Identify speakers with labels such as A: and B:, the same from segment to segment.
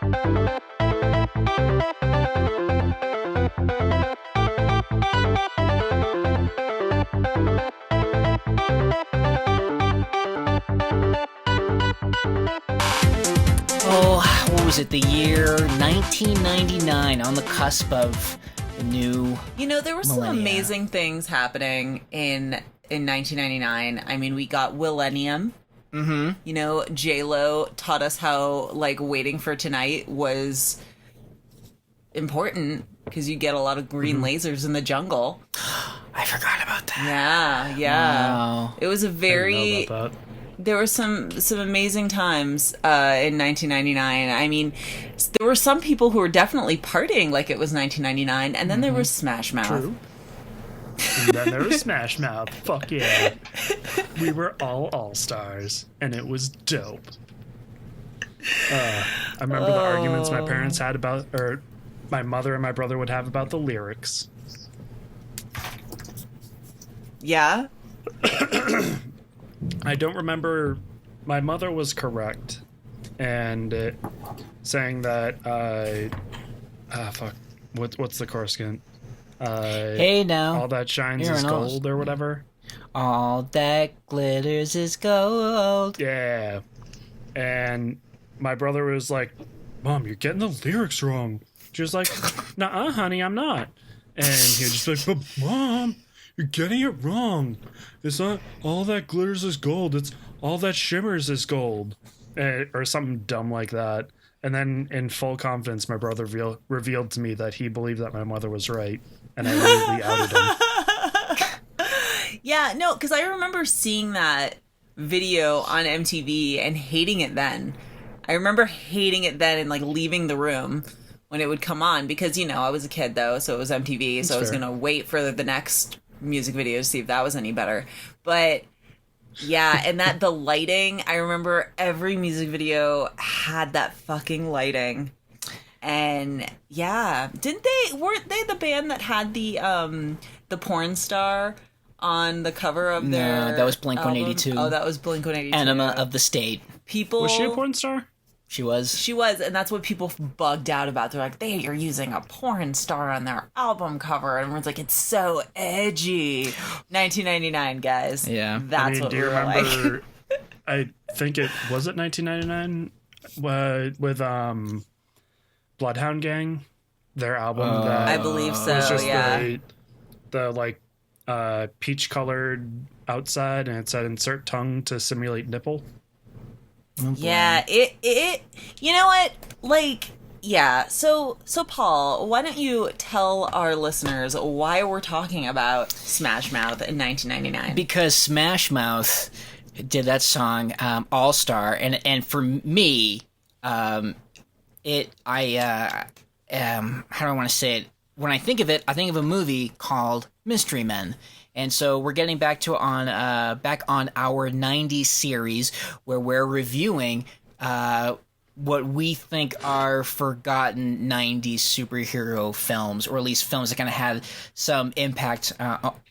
A: Oh, what was it? The year 1999, on the cusp of the new
B: there were some amazing things happening in 1999. I mean, we got Millennium. Mm-hmm. J-Lo taught us how, Waiting for Tonight was important because you get a lot of green lasers in the jungle.
A: I forgot about that.
B: Yeah.
A: Wow.
B: It was a very...
C: I didn't know about that.
B: There were some amazing times in 1999. I mean, there were some people who were definitely partying like it was 1999, and then there was Smash Mouth.
C: True. And then there was Smash Mouth. Fuck yeah. We were all stars, and it was dope. I remember the arguments my parents had about, or my mother and my brother would have about the lyrics.
B: Yeah?
C: I don't remember. My mother was correct, and saying that fuck, what's the chorus again?
A: Hey now,
C: all that shines is gold or whatever.
A: All that glitters is gold.
C: Yeah, and my brother was like, "Mom, you're getting the lyrics wrong." She was like, "Nuh-uh, honey, I'm not." And he was just like, "But Mom, you're getting it wrong. It's not all that glitters is gold. It's all that shimmers is gold." Or something dumb like that. And then in full confidence, my brother revealed to me that he believed that my mother was right. And I immediately outed him.
B: Yeah, no, because I remember seeing that video on MTV and hating it then. I remember hating it then and leaving the room when it would come on because, I was a kid though, so it was MTV,
C: That's
B: so I was
C: fair.
B: going to wait for the next music video to see if that was any better. But yeah, and the lighting, I remember every music video had that fucking lighting. And yeah, weren't they the band that had the porn star on the cover of their
A: No, that was Blink-182.
B: album? Oh, that was Blink-182.
A: Enema of the State.
B: People...
C: Was she a porn star?
A: She was,
B: and that's what people bugged out about. They're like, you're using a porn star on their album cover. And everyone's like, it's so edgy. 1999, guys.
A: Yeah.
B: That's what
C: do
B: we
C: you
B: were
C: remember,
B: like.
C: I think it was it 1999 with Bloodhound Gang, their album that
B: I believe so,
C: was just
B: yeah.
C: the peach colored outside, and it said insert tongue to simulate nipple.
B: Yeah, it you know what? Yeah, so Paul, why don't you tell our listeners why we're talking about Smash Mouth in 1999?
A: because Smash Mouth did that song, All Star, and for me, how do I want to say it? When I think of it, I think of a movie called Mystery Men. And so we're getting back on our 90s series where we're reviewing what we think are forgotten 90s superhero films, or at least films that kind of had some impact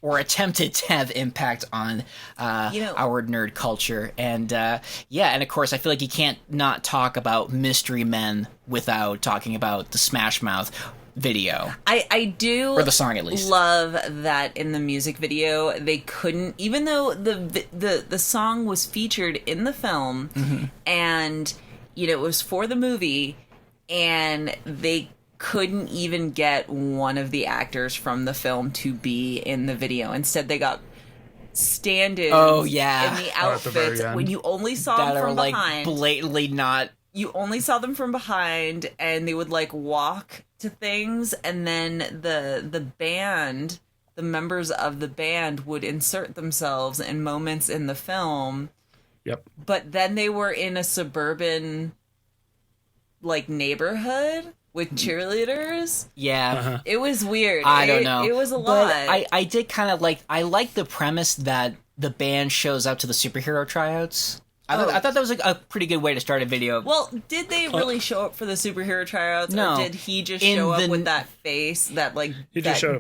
A: or attempted to have impact on our nerd culture. And and of course I feel like you can't not talk about Mystery Men without talking about the Smash Mouth video.
B: I do,
A: or the song at least,
B: love that in the music video they couldn't, even though the song was featured in the film, mm-hmm. and it was for the movie, and they couldn't even get one of the actors from the film to be in the video. Instead they got stand-ins in the outfits when you only saw them from behind,
A: blatantly not.
B: You only saw them from behind, and they would walk to things, and then the band, the members of the band would insert themselves in moments in the film.
C: Yep.
B: But then they were in a suburban neighborhood with cheerleaders.
A: Yeah.
C: Uh-huh.
B: It was weird.
A: I don't know.
B: It was a lot.
A: I did kind of I like the premise that the band shows up to the superhero tryouts. I thought that was a pretty good way to start a video.
B: Well, did they really show up for the superhero tryouts?
A: No.
B: Or did he just show up with that face, that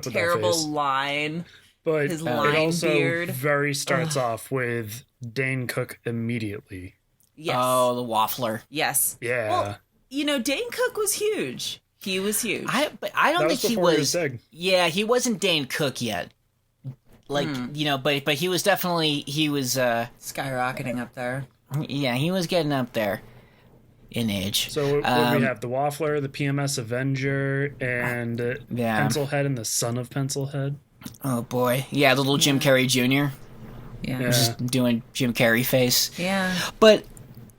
B: terrible line?
C: But
B: his
C: it
B: line
C: also
B: beard.
C: very starts off with Dane Cook immediately.
B: Yes.
A: Oh, the waffler.
B: Yes.
C: Yeah.
B: Well, Dane Cook was huge. He was huge.
A: But I don't
C: That
A: think he
C: before
A: was.
C: big.
A: Yeah, he wasn't Dane Cook yet. Like but he was definitely
B: skyrocketing up there.
A: Yeah, he was getting up there in age.
C: So what we have the Waffler, the PMS Avenger, and Pencilhead and the Son of Pencilhead.
A: Oh boy, yeah, the little Jim Carrey Jr.
B: Yeah.
A: Just doing Jim Carrey face.
B: Yeah.
A: But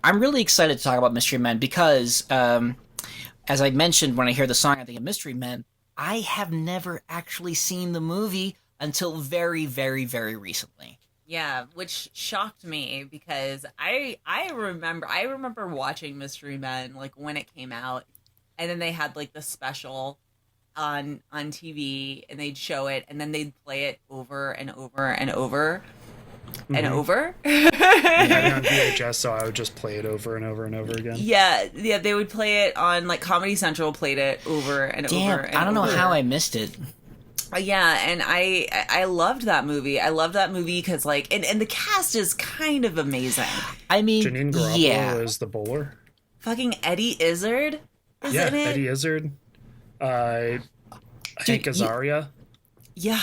A: I'm really excited to talk about Mystery Men because, as I mentioned, when I hear the song, I think of Mystery Men. I have never actually seen the movie until very, very, very recently.
B: Yeah, which shocked me because I remember watching Mystery Men like when it came out, and then they had like the special on TV, and they'd show it, and then they'd play it over and over and over and over.
C: I had it on VHS, so I would just play it over and over and over again.
B: Yeah, they would play it on like Comedy Central, played it over and over. And
A: I don't know how I missed it.
B: Yeah, and I loved that movie. I loved that movie because like, and the cast is kind of amazing.
A: I mean,
C: Janine Garofalo is the bowler.
B: Fucking Eddie Izzard is in it.
C: Eddie Izzard. Hank Azaria.
B: Yeah.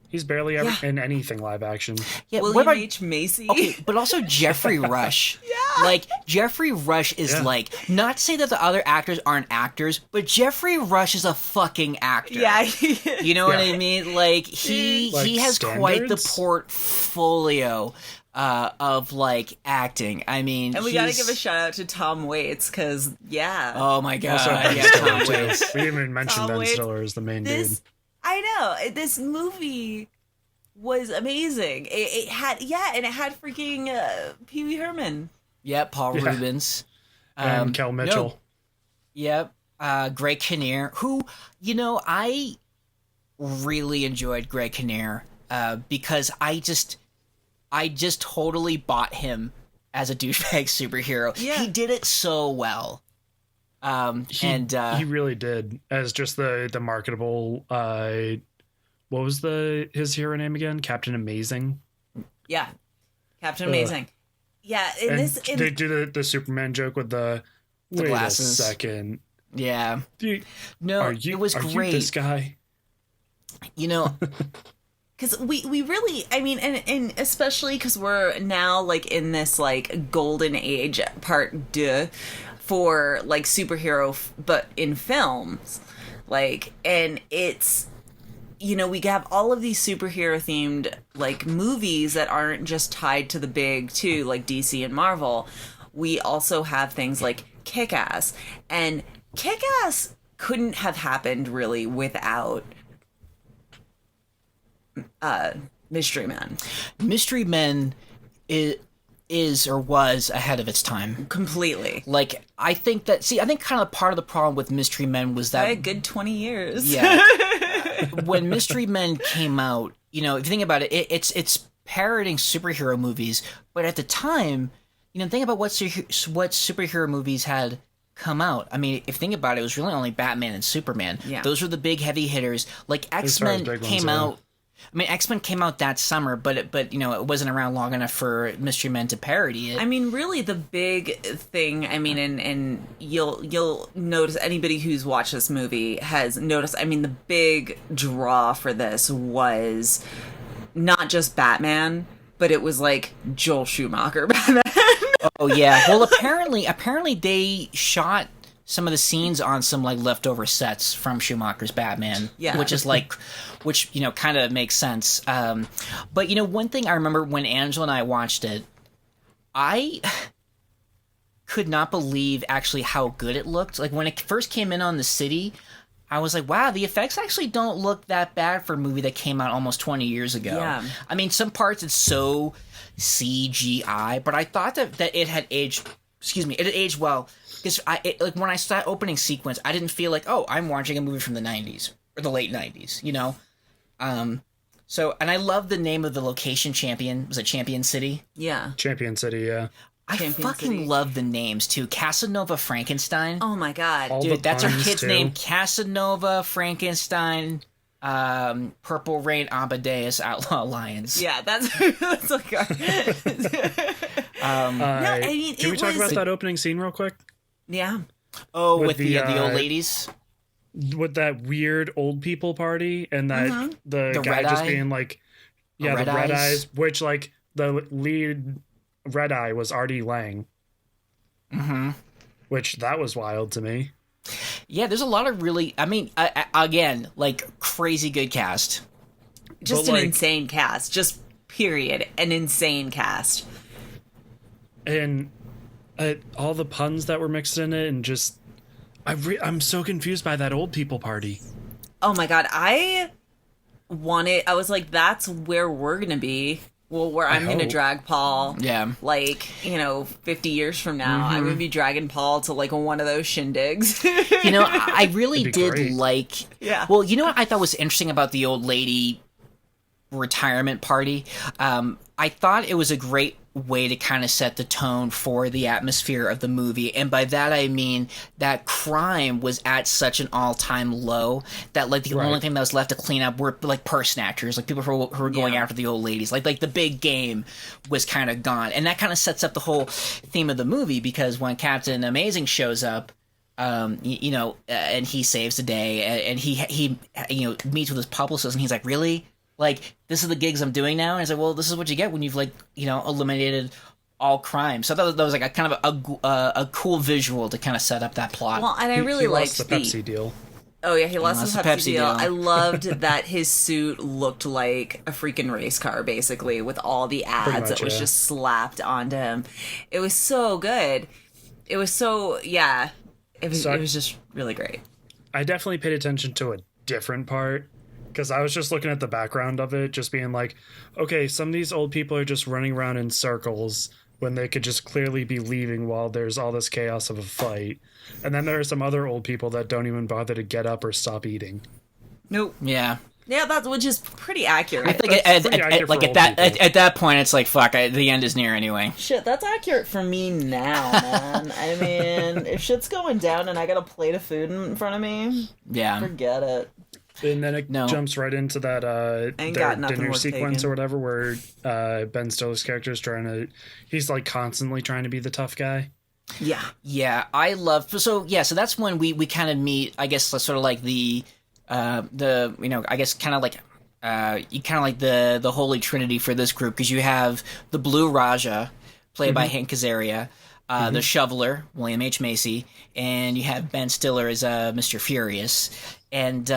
C: He's barely ever in anything live action.
A: Yeah,
B: William H. Macy.
A: Okay, but also Jeffrey Rush.
B: Yeah.
A: Like, Jeffrey Rush is like, not to say that the other actors aren't actors, but Jeffrey Rush is a fucking actor.
B: Yeah.
A: You know what I mean? Like, he has quite the portfolio of, like, acting. I mean,
B: and we gotta give a shout out to Tom Waits, because,
A: Oh my god,
C: Also,
A: Tom Waits.
C: We didn't even mention Ben Stiller as the main dude.
B: I know, this movie was amazing. It had freaking Pee Wee Herman.
A: Yep, Paul Rubens.
C: And Kel Mitchell.
A: No. Yep. Greg Kinnear, who, I really enjoyed Greg Kinnear because I just totally bought him as a douchebag superhero.
B: Yeah.
A: He did it so well.
C: He really did, as just the marketable. What was his hero name again? Captain Amazing.
B: Yeah, Captain Amazing. Yeah,
C: they do the Superman joke with the wait
A: glasses.
C: a second.
A: Yeah.
C: It
A: was great.
C: You this guy?
B: Because we really, I mean, and especially because we're now like in this like golden age part deux for like superhero, but in films, like, and it's, we have all of these superhero themed like movies that aren't just tied to the big two like DC and Marvel. We also have things like Kick-Ass, and Kick-Ass couldn't have happened really without Mystery Men.
A: Mystery Men is or was ahead of its time.
B: Completely.
A: Like, I think kind of part of the problem with Mystery Men was that...
B: By a good 20 years.
A: Yeah. When Mystery Men came out, if you think about it, it's parroting superhero movies, but at the time, think about what superhero movies had come out. I mean, if you think about it, it was really only Batman and Superman.
B: Yeah.
A: Those were the big heavy hitters. Like, X-Men came out... I mean, X-Men came out that summer, but it wasn't around long enough for Mystery Men to parody it.
B: I mean, really, the big thing. I mean, and you'll notice, anybody who's watched this movie has noticed. I mean, the big draw for this was not just Batman, but it was like Joel Schumacher Batman.
A: Oh yeah. Well, apparently they shot some of the scenes on some like leftover sets from Schumacher's Batman, which kind of makes sense. But one thing I remember when Angela and I watched it, I could not believe actually how good it looked. Like when it first came in on the city, I was like, wow, the effects actually don't look that bad for a movie that came out almost 20 years ago.
B: Yeah.
A: I mean, some parts it's so CGI, but I thought that it had aged. It had aged well. Because like when I saw opening sequence, I didn't feel like, oh, I'm watching a movie from the 90s or the late 90s, So, and I love the name of the location, Champion. Was it Champion City?
B: Yeah.
C: Champion City, yeah.
A: I fucking love the names too. Casanova Frankenstein.
B: Oh my god,
A: dude, that's our kid's name. Casanova Frankenstein. Purple Rain Amadeus Outlaw Lions.
B: Yeah, that's like our...
C: No, I mean, can we talk about that opening scene real quick?
B: Yeah.
A: Oh, with the old ladies?
C: With that weird old people party and that the guy
A: red
C: just
A: eye?
C: being like, yeah,
A: Red
C: the red
A: eyes?
C: eyes, which like the lead red eye was Artie Lang.
A: Mm-hmm.
C: Which that was wild to me.
A: Yeah, there's a lot of really, I mean, again, like, crazy good cast.
B: Just
C: But,
B: an
C: like-
B: insane cast. Just period. An insane cast.
C: And all the puns that were mixed in it, and just I'm so confused by that old people party.
B: Oh my god, I was like, that's where we're gonna be. Well, where I'm gonna
C: hope.
B: drag Paul.
A: Yeah.
B: Like, 50 years from now, I'm gonna be dragging Paul to like one of those shindigs.
A: You know, I really
C: That'd be
A: did
C: great.
A: like.
B: Yeah.
A: Well, you know what I thought was interesting about the old lady retirement party? I thought it was a great way to kind of set the tone for the atmosphere of the movie, and by that I mean that crime was at such an all-time low that like the only thing that was left to clean up were like purse snatchers, like people who were going after the old ladies. Like the big game was kind of gone, and that kind of sets up the whole theme of the movie, because when Captain Amazing shows up, and he saves the day, and he meets with his publicist, and he's like, really? Like, this is the gigs I'm doing now? And he's like, well, this is what you get when you've, like, eliminated all crime. So that was like a kind of a cool visual to kind of set up that plot.
B: Well, and I really
C: he
B: liked
C: lost the Pepsi deal.
B: Oh yeah, he lost
A: lost
B: the
A: the
B: Pepsi
A: Pepsi
B: deal.
A: deal.
B: I loved that his suit looked like a freaking race car, basically, with all the ads
C: much,
B: that was
C: yeah.
B: just slapped onto him. It was so good. It was so It was just really great.
C: I definitely paid attention to a different part, because I was just looking at the background of it, just being like, okay, some of these old people are just running around in circles when they could just clearly be leaving while there's all this chaos of a fight. And then there are some other old people that don't even bother to get up or stop eating.
B: Nope.
A: Yeah.
B: Yeah, which is pretty accurate.
A: I think
C: That's pretty accurate
A: like
C: for
A: at
C: old people.
A: at that point, it's like, fuck, the end is near anyway.
B: Shit, that's accurate for me now, man. I mean, if shit's going down and I got a plate of food in front of me,
A: Yeah.
B: forget it.
C: And then it
A: No.
C: jumps right into that
B: Ain't
C: their
B: got nothing
C: dinner
B: worth
C: sequence
B: taking.
C: or whatever, where Ben Stiller's character is he's like constantly trying to be the tough guy.
B: Yeah.
A: Yeah, I love so that's when we kind of meet, I guess, sort of like the I guess kind of like you kind of like the holy trinity for this group, because you have the Blue Raja played by Hank Azaria, the Shoveler William H. Macy, and you have Ben Stiller as Mr. Furious, and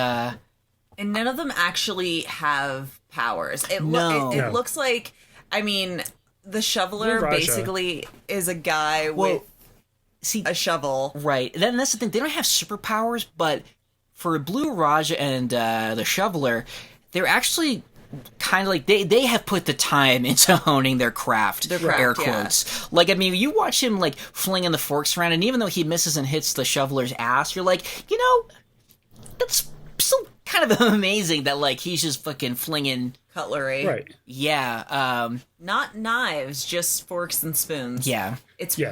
B: And none of them actually have powers. It
A: No.
C: No.
B: looks like, I mean, the shoveler
C: Blue Raja.
B: basically is a guy
A: well,
B: with
A: see,
B: a shovel.
A: right. Then that's the thing; they don't have superpowers, but for Blue Raja and the Shoveler, they're actually kind of like they have put the time into honing their craft, air
B: craft, yeah.
A: quotes. Like, I mean, you watch him like flinging the forks around, and even though he misses and hits the Shoveler's ass, you're like, that's still kind of amazing that like he's just fucking flinging.
B: Cutlery.
C: Right.
A: Yeah,
B: Not knives, just forks and spoons.
A: yeah.
B: It's
C: Yes.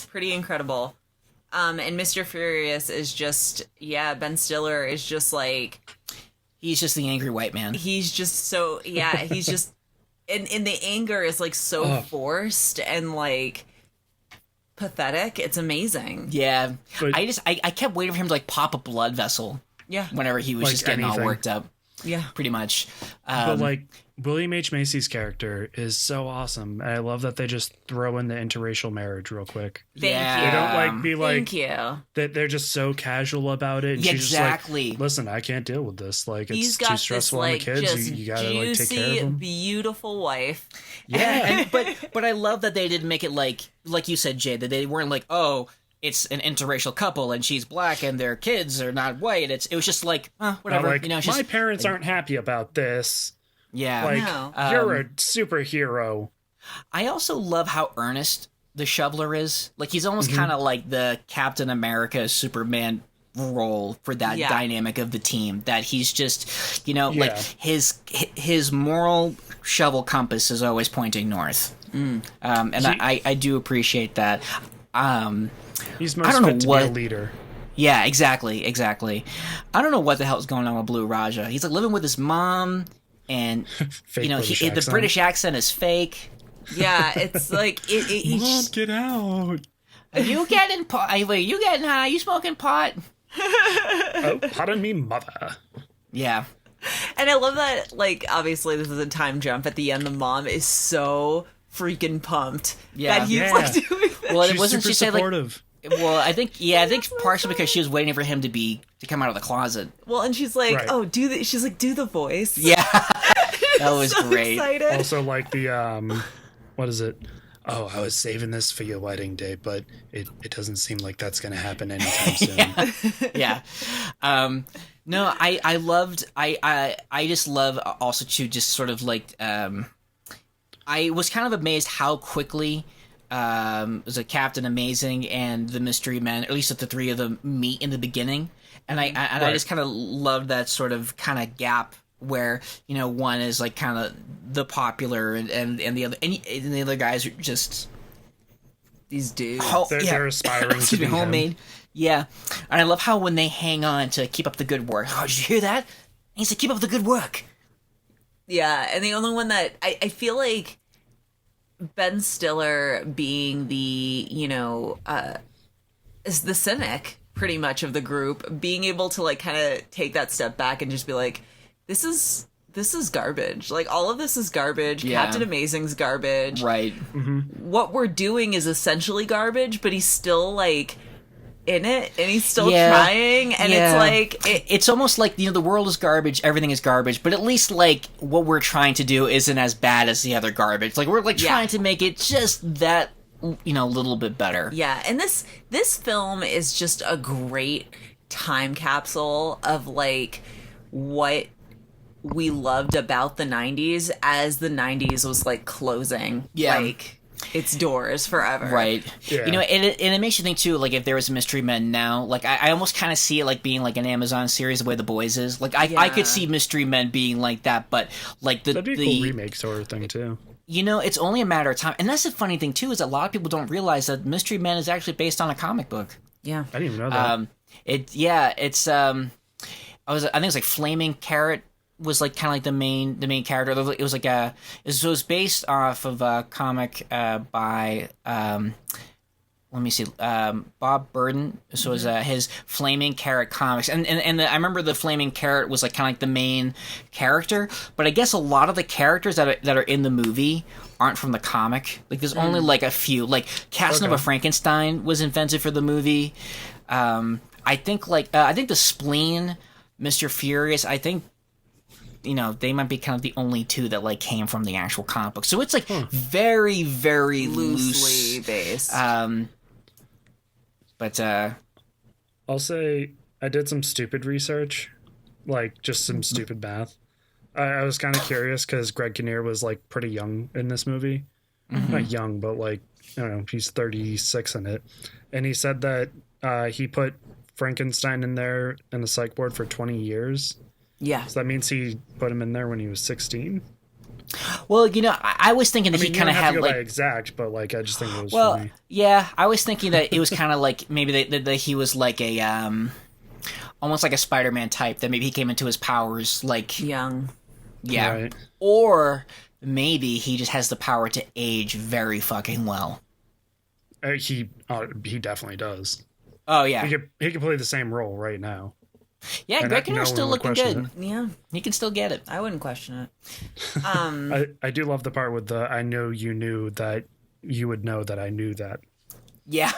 B: pretty incredible. And Mr. Furious is just, Ben Stiller is just like,
A: He's just the angry white man.
B: he's just so, he's just, and the anger is like so forced and like pathetic. It's amazing.
A: Yeah,
C: But-
A: I kept waiting for him to like pop a blood vessel
B: Yeah.
A: whenever he was
C: Like
A: just getting all
C: anything.
A: worked up.
B: Yeah.
A: Pretty much.
C: But like William H. Macy's character is so awesome. And I love that they just throw in the interracial marriage real quick.
B: Thank
A: Yeah.
B: you.
C: They don't like be like
B: Thank you.
C: that. They're just so casual about it. And
A: Yeah,
C: she's
A: exactly.
C: just like, listen, I can't deal with this. Like,
B: He's
C: it's
B: got
C: too
B: this
C: stressful on the
B: like
C: kids.
B: just
C: You gotta like take care of
B: juicy,
C: them.
B: beautiful wife.
A: Yeah, but I love that they didn't make it like you said, Jay, that they weren't like, oh, it's an interracial couple and she's black and their kids are not white. It was just like, whatever.
C: Not like,
A: it's just,
C: my parents aren't happy about this.
A: yeah.
C: Like,
B: No.
C: you're a superhero.
A: I also love how earnest the Shoveler is. Like, he's almost kind of like the Captain America Superman role for that
B: Yeah.
A: dynamic of the team, that he's just, like
C: Yeah.
A: his moral shovel compass is always pointing north. And I do appreciate that.
C: He's
A: I
C: most
A: don't know
C: fit to
A: what-
C: be a leader.
A: Yeah, exactly. I don't know what the hell's going on with Blue Raja. He's like living with his mom, and
C: Fake British
A: the
C: accent.
A: British accent is fake.
B: Yeah, it's like
C: Mom, get out.
A: Are you getting pot? Wait, you getting high? You smoking pot?
C: Oh, pardon me, mother.
A: Yeah.
B: And I love that, like, obviously this is a time jump. At the end, the mom is so freaking pumped
A: Yeah.
B: that he's,
C: Yeah.
B: like, doing that.
A: Well, it
C: She's
A: wasn't
C: super
A: she said like?
C: supportive.
A: Well, I think partially because she was waiting for him to come out of the closet.
B: Well, and she's like,
C: Right.
B: oh, she's like, do the voice.
A: Yeah, that was
B: So
A: great.
B: excited.
C: Also, like the what is it? Oh, I was saving this for your wedding day, but it doesn't seem like that's going to happen anytime soon.
A: Yeah. No, I just love also to just sort of like I was kind of amazed how quickly was a Captain Amazing and the Mystery Men, at least that the three of them meet in the beginning, and I
C: Right.
A: just kind of love that sort of kind of gap where one is like kind of the popular and the other guys are just
B: These dudes.
C: They're aspiring to
A: excuse
C: be
A: me, homemade. Yeah, and I love how when they hang on to keep up the good work. Oh, did you hear that? He needs to keep up the good work.
B: Yeah, and the only one that I feel like Ben Stiller being the, is the cynic pretty much of the group, being able to like kind of take that step back and just be like, this is garbage. Like all of this is garbage.
A: Yeah.
B: Captain Amazing's garbage.
A: Right.
B: What we're doing is essentially garbage, but he's still like in it and he's still
A: Yeah.
B: trying, and
A: Yeah.
B: it's like
A: It's almost like the world is garbage, everything is garbage, but at least like what we're trying to do isn't as bad as the other garbage. Like we're like
B: Yeah.
A: trying to make it just that little bit better.
B: Yeah, and this film is just a great time capsule of like what we loved about the 90s as the 90s was like closing like its doors forever.
A: Right.
C: Yeah.
A: And it makes you think too, like if there was a Mystery Men now, like I almost kind of see it like being like an Amazon series the way The Boys is. Like I
B: Yeah.
A: could see Mystery Men being like that, but like
C: That'd be a cool remake sort of thing too.
A: it's only a matter of time. And that's the funny thing too, is a lot of people don't realize that Mystery Men is actually based on a comic book.
B: Yeah.
C: I didn't even know that.
A: It's I think it was like Flaming Carrot was like kind of like the main character. It was like it was based off of a comic by let me see, Bob Burden. So it was his Flaming Carrot comics, and I remember the Flaming Carrot was like kind of like the main character, but I guess a lot of the characters that are in the movie aren't from the comic. Like there's only like a few. Like Casanova Frankenstein was invented for the movie. I think the Spleen, Mr. Furious, I think they might be kind of the only two that like came from the actual comic book. So it's like very, very
B: Loosely
A: loose.
B: based.
A: But
C: I'll say I did some stupid research, like just some stupid math. I was kind of curious because Greg Kinnear was like pretty young in this movie. Not young, but like, I don't know, he's 36 in it. And he said that he put Frankenstein in there in the psych ward for 20 years.
B: yeah.
C: So that means he put him in there when he was 16.
A: well, I was thinking that
C: I mean,
A: he
C: you
A: kind
C: don't
A: of
C: have
A: had
C: to go
A: like.
C: by exact, but like I just think it was
A: Well,
C: funny.
A: yeah, I was thinking that it was kind of like maybe that he was like a almost like a Spider-Man type. That maybe he came into his powers like
B: Young.
A: yeah,
C: Right.
A: or maybe he just has the power to age very fucking well.
C: He definitely does.
A: Oh yeah,
C: He could play the same role right now.
A: yeah.
C: and
A: Greg
C: no
A: Kinnear's
C: one
A: still
C: would
A: looking
C: question
A: good.
B: Yeah.
A: He can still get it.
B: I wouldn't question it.
C: I do love the part with the I know you knew that you would know that I knew that.
A: Yeah.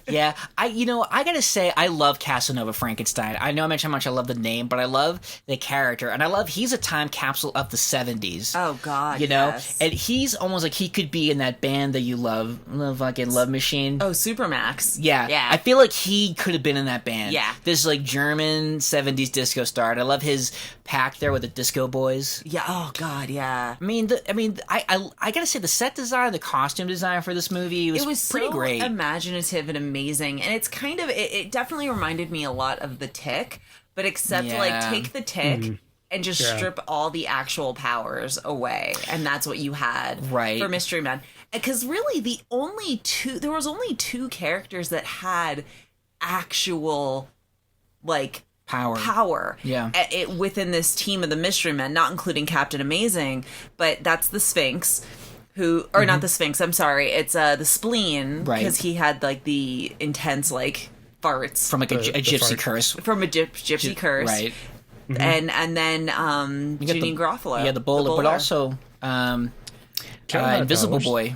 A: Yeah, I gotta say I love Casanova Frankenstein. I know I mentioned how much I love the name, but I love the character, and I love he's a time capsule of the 70s.
B: Oh God.
A: Yes.
B: Yes.
A: And he's almost like he could be in that band that you love, fucking Love Machine.
B: Oh, Supermax.
A: Yeah,
B: Yeah.
A: I feel like he could have been in that band.
B: Yeah.
A: This like German 70s disco star. And I love his pack there with the Disco Boys.
B: Yeah. Oh God. Yeah.
A: I gotta say the set design, the costume design for this movie was,
B: It was
A: pretty
B: so
A: great.
B: imaginative and amazing, and it's kind of it definitely reminded me a lot of The Tick, but except like
A: Yeah.
B: take The Tick and just
C: Yeah.
B: strip all the actual powers away, and that's what you had
A: Right.
B: for Mystery Men. Because really, there was only two characters that had actual like power
A: Yeah.
B: within this team of the Mystery Men, not including Captain Amazing, but that's the Sphinx. who, or not the Sphinx, I'm sorry, it's the spleen,
A: Right.
B: because he had like the intense like farts
A: From like a gypsy
C: fart.
A: curse.
B: from a gypsy curse,
A: Right.
B: and then
A: You got
B: Janine Garofalo,
A: Yeah, the bowler, but also Invisible
C: powers.
A: Boy.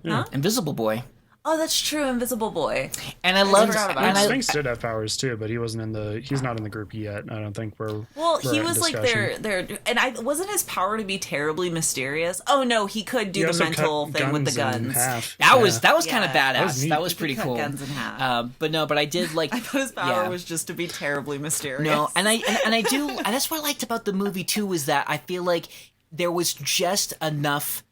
B: Huh?
A: Invisible Boy.
B: Oh, that's true, Invisible Boy.
A: And I love
B: forgot about
A: and
B: that.
A: I,
C: Sphinx did have powers too, but he wasn't in the. He's not in the group yet. I don't think we're.
B: Well,
C: we're
B: he
C: at
B: was like
C: discussion.
B: their, and I wasn't his power to be terribly mysterious. Oh no, he could do
C: He
B: the
C: also
B: mental
C: cut
B: thing with the
C: guns in
B: guns.
C: half.
A: that
C: Yeah.
A: was kind of
B: Yeah.
C: That was
A: badass.
C: neat.
A: That was
B: He
A: pretty
B: cut
A: cool.
B: guns in half.
A: But I did like
B: I thought his power
A: yeah.
B: was just to be terribly mysterious.
A: No, and I do, and that's what I liked about the movie too, is that I feel like there was just enough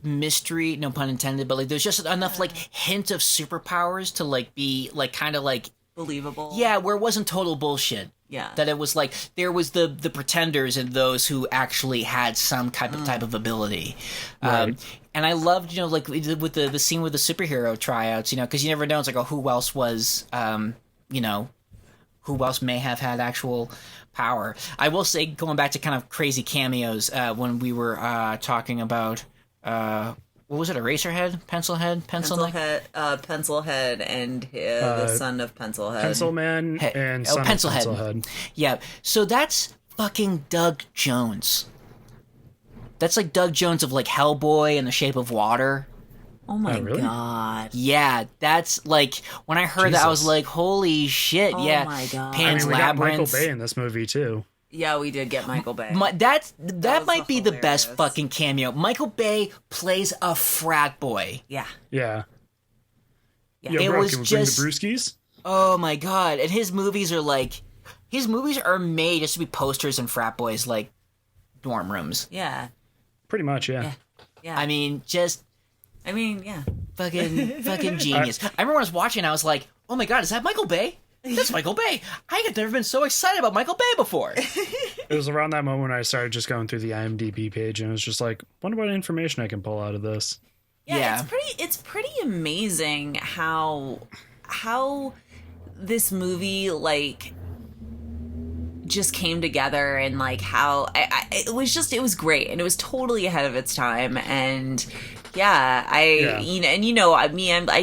A: mystery, no pun intended, but like there's just enough like hint of superpowers to like be like kind of like
B: Believable.
A: yeah, where it wasn't total bullshit.
B: Yeah.
A: That it was like there was the pretenders and those who actually had some type of ability.
C: Right.
A: And I loved, like with the scene with the superhero tryouts, because you never know. It's like, oh, who else was, who else may have had actual power. I will say, going back to kind of crazy cameos, when we were talking about, what was it, Eraserhead? Pencilhead?
B: Pencilhead, and the son of Pencilhead.
C: Pencilman and son of Pencilhead.
A: Yeah, so that's fucking Doug Jones. That's like Doug Jones of like Hellboy and The Shape of Water.
B: Oh my
C: Oh, really?
B: god.
A: Yeah, that's like when I heard that I was
C: Jesus.
A: like, holy shit!
B: Oh
A: yeah,
B: my God.
A: Pan's
C: We got Michael
A: Labyrinth.
C: Bay in this movie too.
B: Yeah, we did get Michael Bay.
A: That
B: was
A: might be the best
B: hilarious.
A: fucking cameo. Michael Bay plays a frat boy.
B: Yeah.
C: Yeah.
B: Yeah.
C: Yo,
A: It
C: bro,
A: was
C: can we
A: just-
C: bring the brewskis?
A: Oh my god! And his movies are made just to be posters in frat boys like dorm rooms.
B: Yeah.
C: Pretty much, yeah.
B: Yeah.
A: I mean, just
B: I mean, yeah.
A: fucking genius. I remember when I was watching, I was like, oh my god, is that Michael Bay? That's Michael Bay. I had never been so excited about Michael Bay before.
C: It was around that moment when I started just going through the IMDb page and it was just like, wonder what information I can pull out of this.
A: Yeah.
B: It's pretty amazing how this movie like just came together, and like how it was great, and it was totally ahead of its time. And yeah, I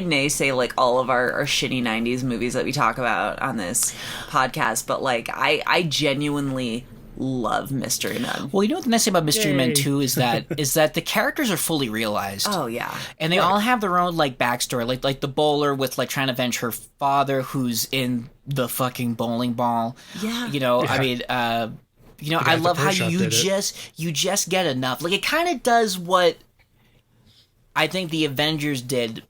B: may say like all of our shitty 90s movies that we talk about on this podcast, but like I genuinely love Mystery Men.
A: Well, you know what the nice thing about Mystery Men
C: Yay.
A: 2 is that the characters are fully realized.
B: Oh yeah.
A: And they all have their own like backstory, like the bowler with like trying to avenge her father who's in the fucking bowling ball.
B: Yeah.
A: I mean, I
C: guy at
A: love
C: the
A: how
C: pro shop
A: you
C: did it.
A: just get enough. Like it kind of does what I think the Avengers did,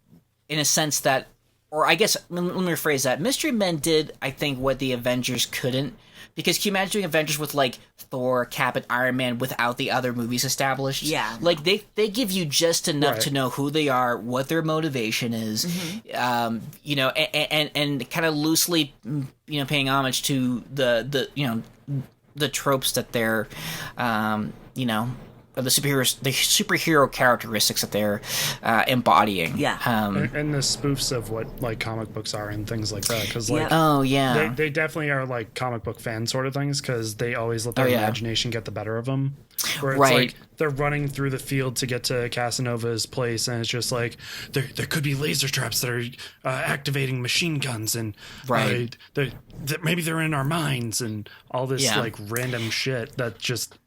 A: in a sense that, or I guess let me rephrase that. Mystery Men did, I think, what the Avengers couldn't. Because can you imagine doing Avengers with like Thor, Cap, and Iron Man without the other movies established?
B: Yeah.
A: Like they give you just enough
C: Right.
A: to know who they are, what their motivation is, and kind of loosely, paying homage to the tropes that they're, the superhero characteristics that they're embodying.
B: Yeah.
C: And the spoofs of what like comic books are and things like that. Because like
A: Oh yeah.
C: they definitely are like comic book fan sort of things because they always let their
A: yeah.
C: imagination get the better of them. Where it's
A: Right.
C: like they're running through the field to get to Casanova's place, and it's just like there could be laser traps that are activating machine guns, and
A: Right.
C: maybe they're in our minds, and all this
A: Yeah.
C: like random shit that just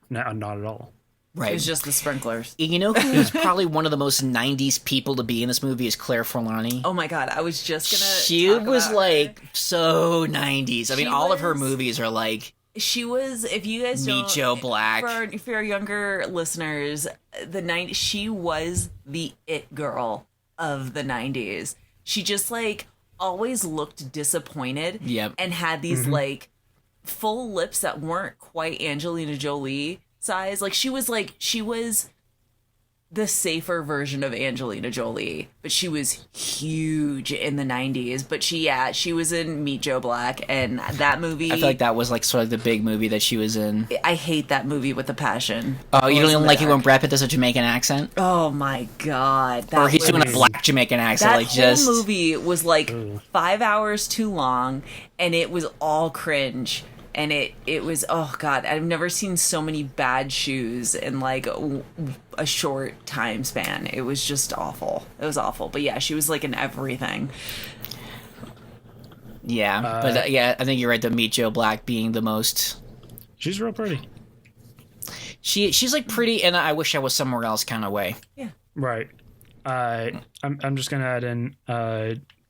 C: not at all.
A: Right.
B: It was just the sprinklers.
A: You know who's probably one of the most 90s people to be in this movie is Claire Forlani.
B: Oh my god, I was just gonna.
A: She
B: talk
A: was
B: about
A: like so 90s. I mean,
B: She
A: all of her
B: was-
A: movies are like
B: She was. If you guys
A: Meet
B: don't,
A: Joe Black.
B: for our younger listeners, the 90s. She was the it girl of the 90s. She just like always looked disappointed.
A: Yep.
B: And had these like full lips that weren't quite Angelina Jolie size. Like she was the safer version of Angelina Jolie, but she was huge in the 90s. But she was in Meet Joe Black, and that movie,
A: I feel like that was like sort of the big movie that she was in.
B: I hate that movie with a passion.
A: Oh, you don't
B: Glows in
A: even
B: the
A: like it when
B: dark.
A: Brad Pitt does a Jamaican accent?
B: Oh my god.
A: Or he's
B: was-
A: doing a black Jamaican accent,
B: that
A: like
B: whole
A: just
B: movie was like 5 hours too long, and it was all cringe. and it was, oh god, I've never seen so many bad shoes in like a short time span. It was just awful. It was awful. But yeah, she was like in everything.
A: Yeah, but yeah, I think you're right. The Meet Joe Black being the most.
C: She's real pretty.
A: She's like pretty, and I wish I was somewhere else kind of way.
B: Yeah.
C: Right. I'm just gonna add in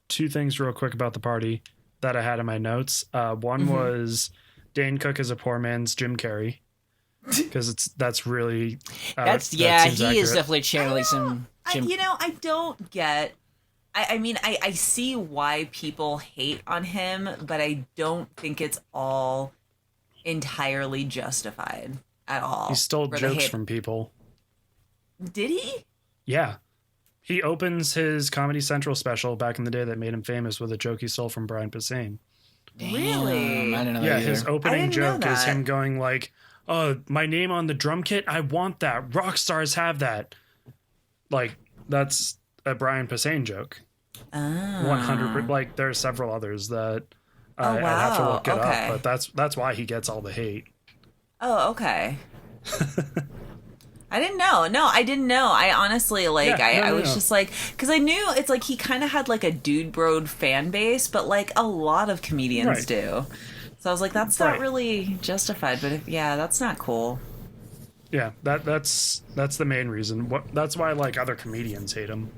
C: two things real quick about the party that I had in my notes. One was Dane Cook is a poor man's Jim Carrey, because that's really
A: That's
C: that seems
A: he
C: accurate.
A: is definitely channeling some Jim.
B: I don't get. I mean, I see why people hate on him, but I don't think it's all entirely justified at all.
C: He stole
B: for the
C: jokes
B: hate.
C: from people.
B: Did he?
C: Yeah. He opens his Comedy Central special back in the day that made him famous with a joke he stole from Brian Posehn.
B: Really?
A: I don't know.
C: Yeah,
A: that
C: his
A: either.
C: opening
B: didn't know
C: joke is
B: that.
C: him going like, "Oh, my name on the drum kit? I want that. Rock stars have that." Like, that's a Brian Posehn joke.
B: Oh.
C: 100%. Like, there are several others that I'd have to
B: wow.
C: look it
B: Okay.
C: up, but that's why he gets all the hate.
B: Oh, okay. I didn't know. No, I didn't know. I honestly, like,
C: Yeah,
B: I
C: no,
B: was
C: no.
B: just like, because I knew it's like he kind of had like a dude bro fan base, but like a lot of comedians
C: Right.
B: do. So I was like, that's not
C: Right.
B: really justified. But yeah, that's not cool.
C: Yeah, that's the main reason. That's why like other comedians hate him.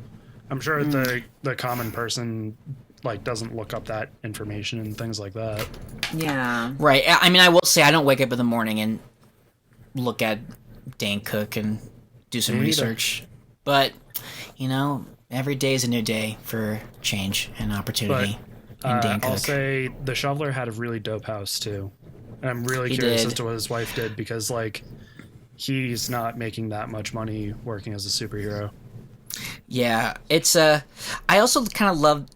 C: I'm sure the common person like doesn't look up that information and things like that.
B: Yeah.
A: Right. I mean, I will say I don't wake up in the morning and look at Dane Cook and do some
C: Me neither.
A: research. But, you know, every day is a new day for change and opportunity in Dane Cook.
C: I'll say the Shoveler had a really dope house too. And I'm really
A: He
C: curious
A: did.
C: as to what his wife did, because like he's not making that much money working as a superhero.
A: Yeah, it's I also kind of love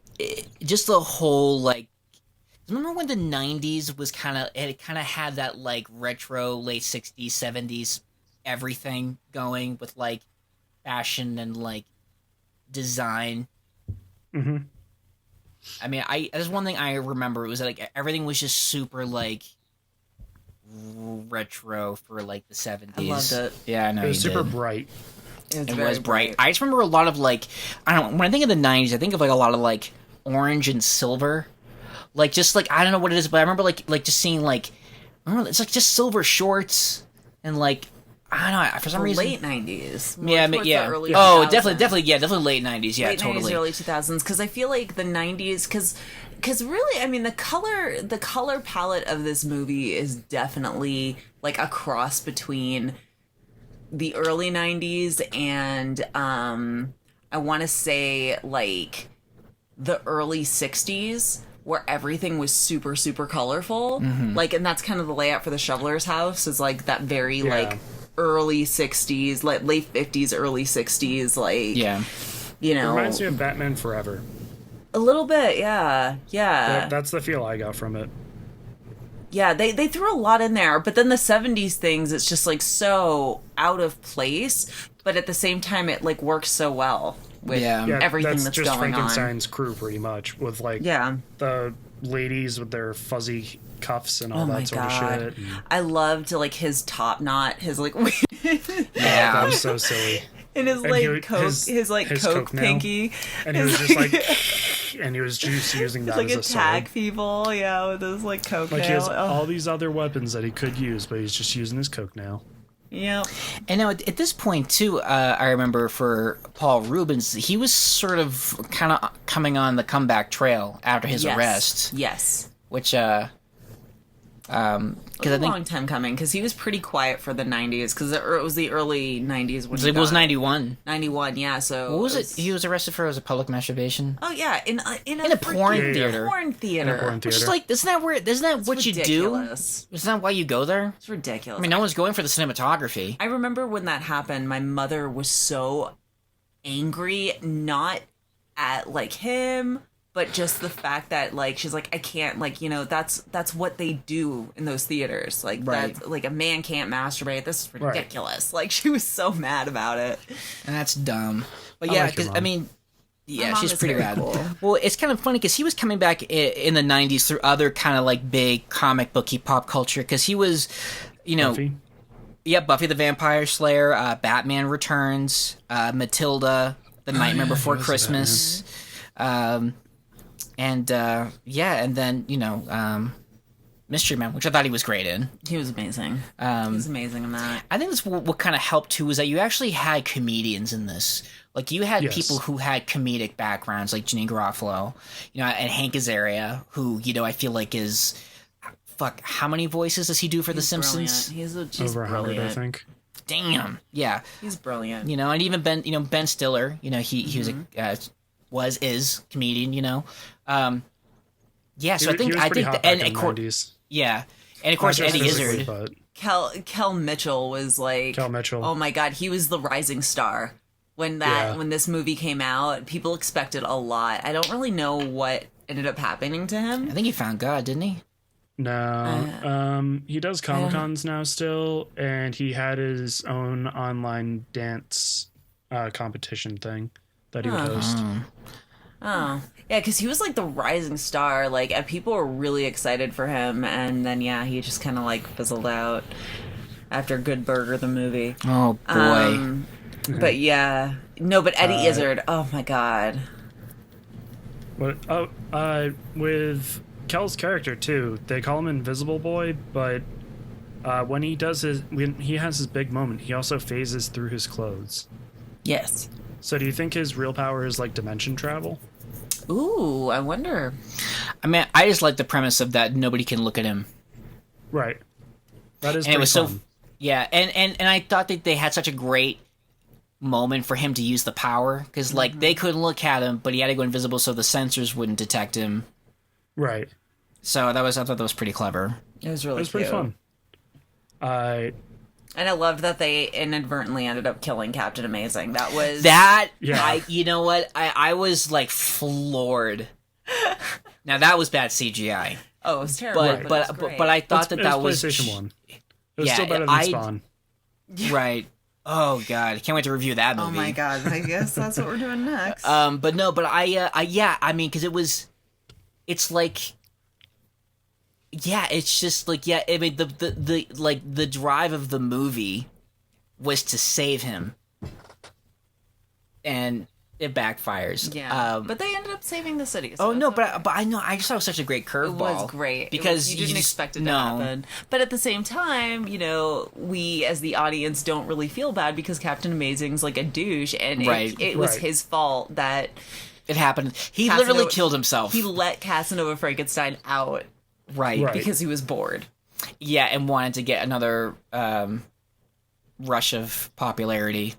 A: just the whole like. Remember when the '90s was it kind of had that like retro late '60s '70s everything going with like fashion and like design.
C: Mm-hmm.
A: I mean, there's one thing I remember. It was like everything was just super like retro for like the '70s.
B: I loved it.
A: Yeah, I know
C: It was
A: you
C: super
A: did.
C: bright.
B: It
A: It was bright. I just remember a lot of like, I don't know, when I think of the '90s, I think of like a lot of like orange and silver, like just like I don't know what it is, but I remember like just seeing like, I remember it's like just silver shorts and like I don't know for some
B: The
A: reason.
B: late 90s.
A: Yeah, I mean,
B: towards
A: yeah.
B: the early
A: Oh,
B: 2000s.
A: definitely late '90s. Yeah,
B: Late
A: totally.
B: 90s, early 2000s, because I feel like the 90s, because really, I mean, the color palette of this movie is definitely like a cross between the early 90s and I want to say like the early 60s, where everything was super super colorful. Like, and that's kind of the layout for the Shoveler's house, is like that very like early 60s, like late 50s, early 60s, like,
A: Yeah.
B: you know,
C: Reminds me of Batman Forever.
B: a little bit. Yeah.
C: That's the feel I got from it.
B: Yeah, they threw a lot in there, but then the 70s things, it's just like so out of place, but at the same time it like works so well with
A: Yeah.
B: everything that's
C: just
B: going on.
C: Frankenstein's crew pretty much, with like
B: Yeah.
C: the ladies with their fuzzy cuffs and all
B: Oh my
C: that sort
B: god.
C: of shit. And
B: I loved like his top knot, his like
C: that
A: Yeah.
C: was so silly.
B: and his
C: And
B: like
C: he-
B: coke, his like
C: his
B: coke
C: coke nail.
B: pinky.
C: And he was just like, and he was just using that
B: like
C: as a
B: attack
C: sword.
B: people, yeah, with his like coke
C: Like he
B: nail.
C: has
B: Oh,
C: all these other weapons that he could use, but he's just using his coke now.
B: yeah.
A: And now at this point too, I remember for Paul Rubens, he was sort of kind of coming on the comeback trail after his
B: Yes.
A: arrest,
B: Yes.
A: which
B: It was
A: because
B: a
A: I think
B: long time coming, because he was pretty quiet for the 90s, because it was the early 90s when he
A: it was
B: got-
A: 91.
B: 91, yeah, so...
A: What was it? He was arrested for as a public masturbation.
B: Oh, yeah, in a
A: porn
B: freaking
A: theater.
B: porn theater.
C: In a porn
A: Which is
C: theater.
A: like, isn't that what you do?
B: Ridiculous.
A: Isn't that why you go there?
B: It's ridiculous.
A: I mean, no one's going for the cinematography.
B: I remember when that happened, my mother was so angry, not at, like, him, but just the fact that, like, she's like, I can't, like, you know, that's what they do in those theaters. Like,
A: Right.
B: that's, like, a man can't masturbate. This is
C: Right.
B: ridiculous. Like, she was so mad about it.
A: And that's dumb. But
C: I
A: yeah,
C: like your
A: because I
C: mom.
A: mean, Yeah,
B: mom
A: she's
B: is
A: pretty
B: very
A: rad.
B: cool.
A: Well, it's kind of funny because he was coming back in the '90s through other kind of like big comic booky pop culture. Because he was,
C: Buffy?
A: yeah, Buffy the Vampire Slayer, Batman Returns, Matilda, The Nightmare Before
C: he was
A: Christmas, and and then Mystery Man, which I thought he was great in.
B: He was amazing. He was amazing in that.
A: I think that's what kind of helped too, is that you actually had comedians in this. Like you had
C: Yes.
A: people who had comedic backgrounds, like Janine Garofalo, and Hank Azaria, who I feel like is how many voices does he do for The Simpsons?
B: Brilliant. He's
C: Over 100,
B: brilliant.
C: I think.
A: Damn, yeah.
B: He's brilliant.
A: And even Ben Stiller, he was is comedian, Yeah, so
C: He was
A: I
C: pretty
A: think
C: hot
A: and
C: back in the 90s.
A: yeah, and of course
C: Not just
A: Eddie
C: physically,
A: Izzard.
C: but
B: Kel Mitchell was like,
C: Kel Mitchell.
B: oh my god, he was the rising star when this movie came out. People expected a lot. I don't really know what ended up happening to him.
A: I think he found God, didn't he?
C: No. He does Comic-Cons now still, and he had his own online dance competition thing that he would host.
B: Oh, yeah, because he was like the rising star. Like, and people were really excited for him, and then he just kind of like fizzled out after Good Burger, the movie.
A: Oh boy.
B: But but Eddie Izzard. Oh my god.
C: But with Kel's character too, they call him Invisible Boy, but when he has his big moment, he also phases through his clothes.
B: Yes.
C: So do you think his real power is like dimension travel?
B: Ooh, I wonder.
A: I mean, I just like the premise of that nobody can look at him.
C: Right. That is
A: And it
C: pretty
A: was
C: fun.
A: so yeah, and I thought that they had such a great moment for him to use the power because like they couldn't look at him, but he had to go invisible so the sensors wouldn't detect him.
C: Right.
A: So I thought that was pretty clever.
B: It was really
C: It was pretty
B: cute.
C: fun.
B: And I loved that they inadvertently ended up killing Captain Amazing. That was
C: Yeah.
A: You know what? I was like floored. Now that was bad CGI,
B: Oh, it was terrible.
A: but
B: it
A: but
B: was great.
A: but I thought
C: it
A: that
C: was
A: was
C: PlayStation 1. It was
A: Yeah,
C: still better than
A: I-
C: Spawn.
A: right. Oh god, can't wait to review that movie.
B: Oh my god! I guess that's what we're doing next.
A: But I mean, because it's like, yeah, it's just like, yeah, I mean, the like the drive of the movie was to save him, and it backfires.
B: But they ended up saving the city.
A: Oh
B: so
A: no,
B: it's okay.
A: but I know I just thought it was such a great curveball.
B: It was great
A: because
B: you didn't
A: just-
B: expect it to
A: no.
B: happen. But at the same time, we as the audience don't really feel bad because Captain Amazing's like a douche, and
A: Right.
B: it was
C: Right.
B: his fault that
A: It happened. He
B: Casanova-
A: literally killed himself.
B: he let Casanova Frankenstein out
A: right.
B: because he was bored.
A: Yeah, and wanted to get another rush of popularity.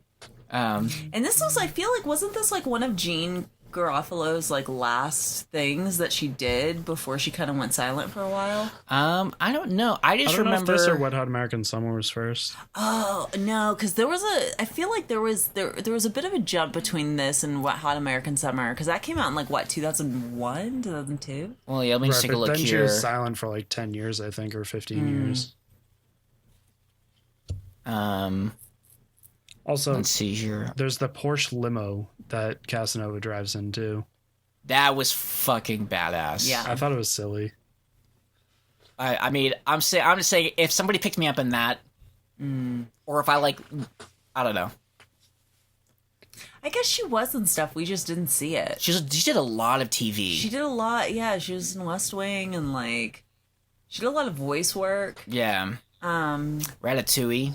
B: And this was, I feel like, wasn't this like one of Jean Garofalo's like last things that she did before she kind of went silent for a while?
A: I don't know. I just
C: I don't
A: remember.
C: know if this or Wet Hot American Summer was first.
B: Oh no, because I feel like there was a bit of a jump between this and Wet Hot American Summer, because that came out in like what, 2001, 2002?
A: Well, yeah, let me just take a
C: but
A: look
C: then she
A: here.
C: was silent for like 10 years, I think, or 15 years. Also,
A: Let's see here.
C: there's the Porsche limo that Casanova drives in too.
A: That was fucking badass.
B: Yeah.
C: I thought it was silly.
A: I mean, I'm just saying, if somebody picked me up in that, or if I I don't know.
B: I guess she was in stuff, we just didn't see it.
A: She did a lot of TV.
B: She did a lot, yeah. She was in West Wing, and like she did a lot of voice work.
A: Yeah. Ratatouille.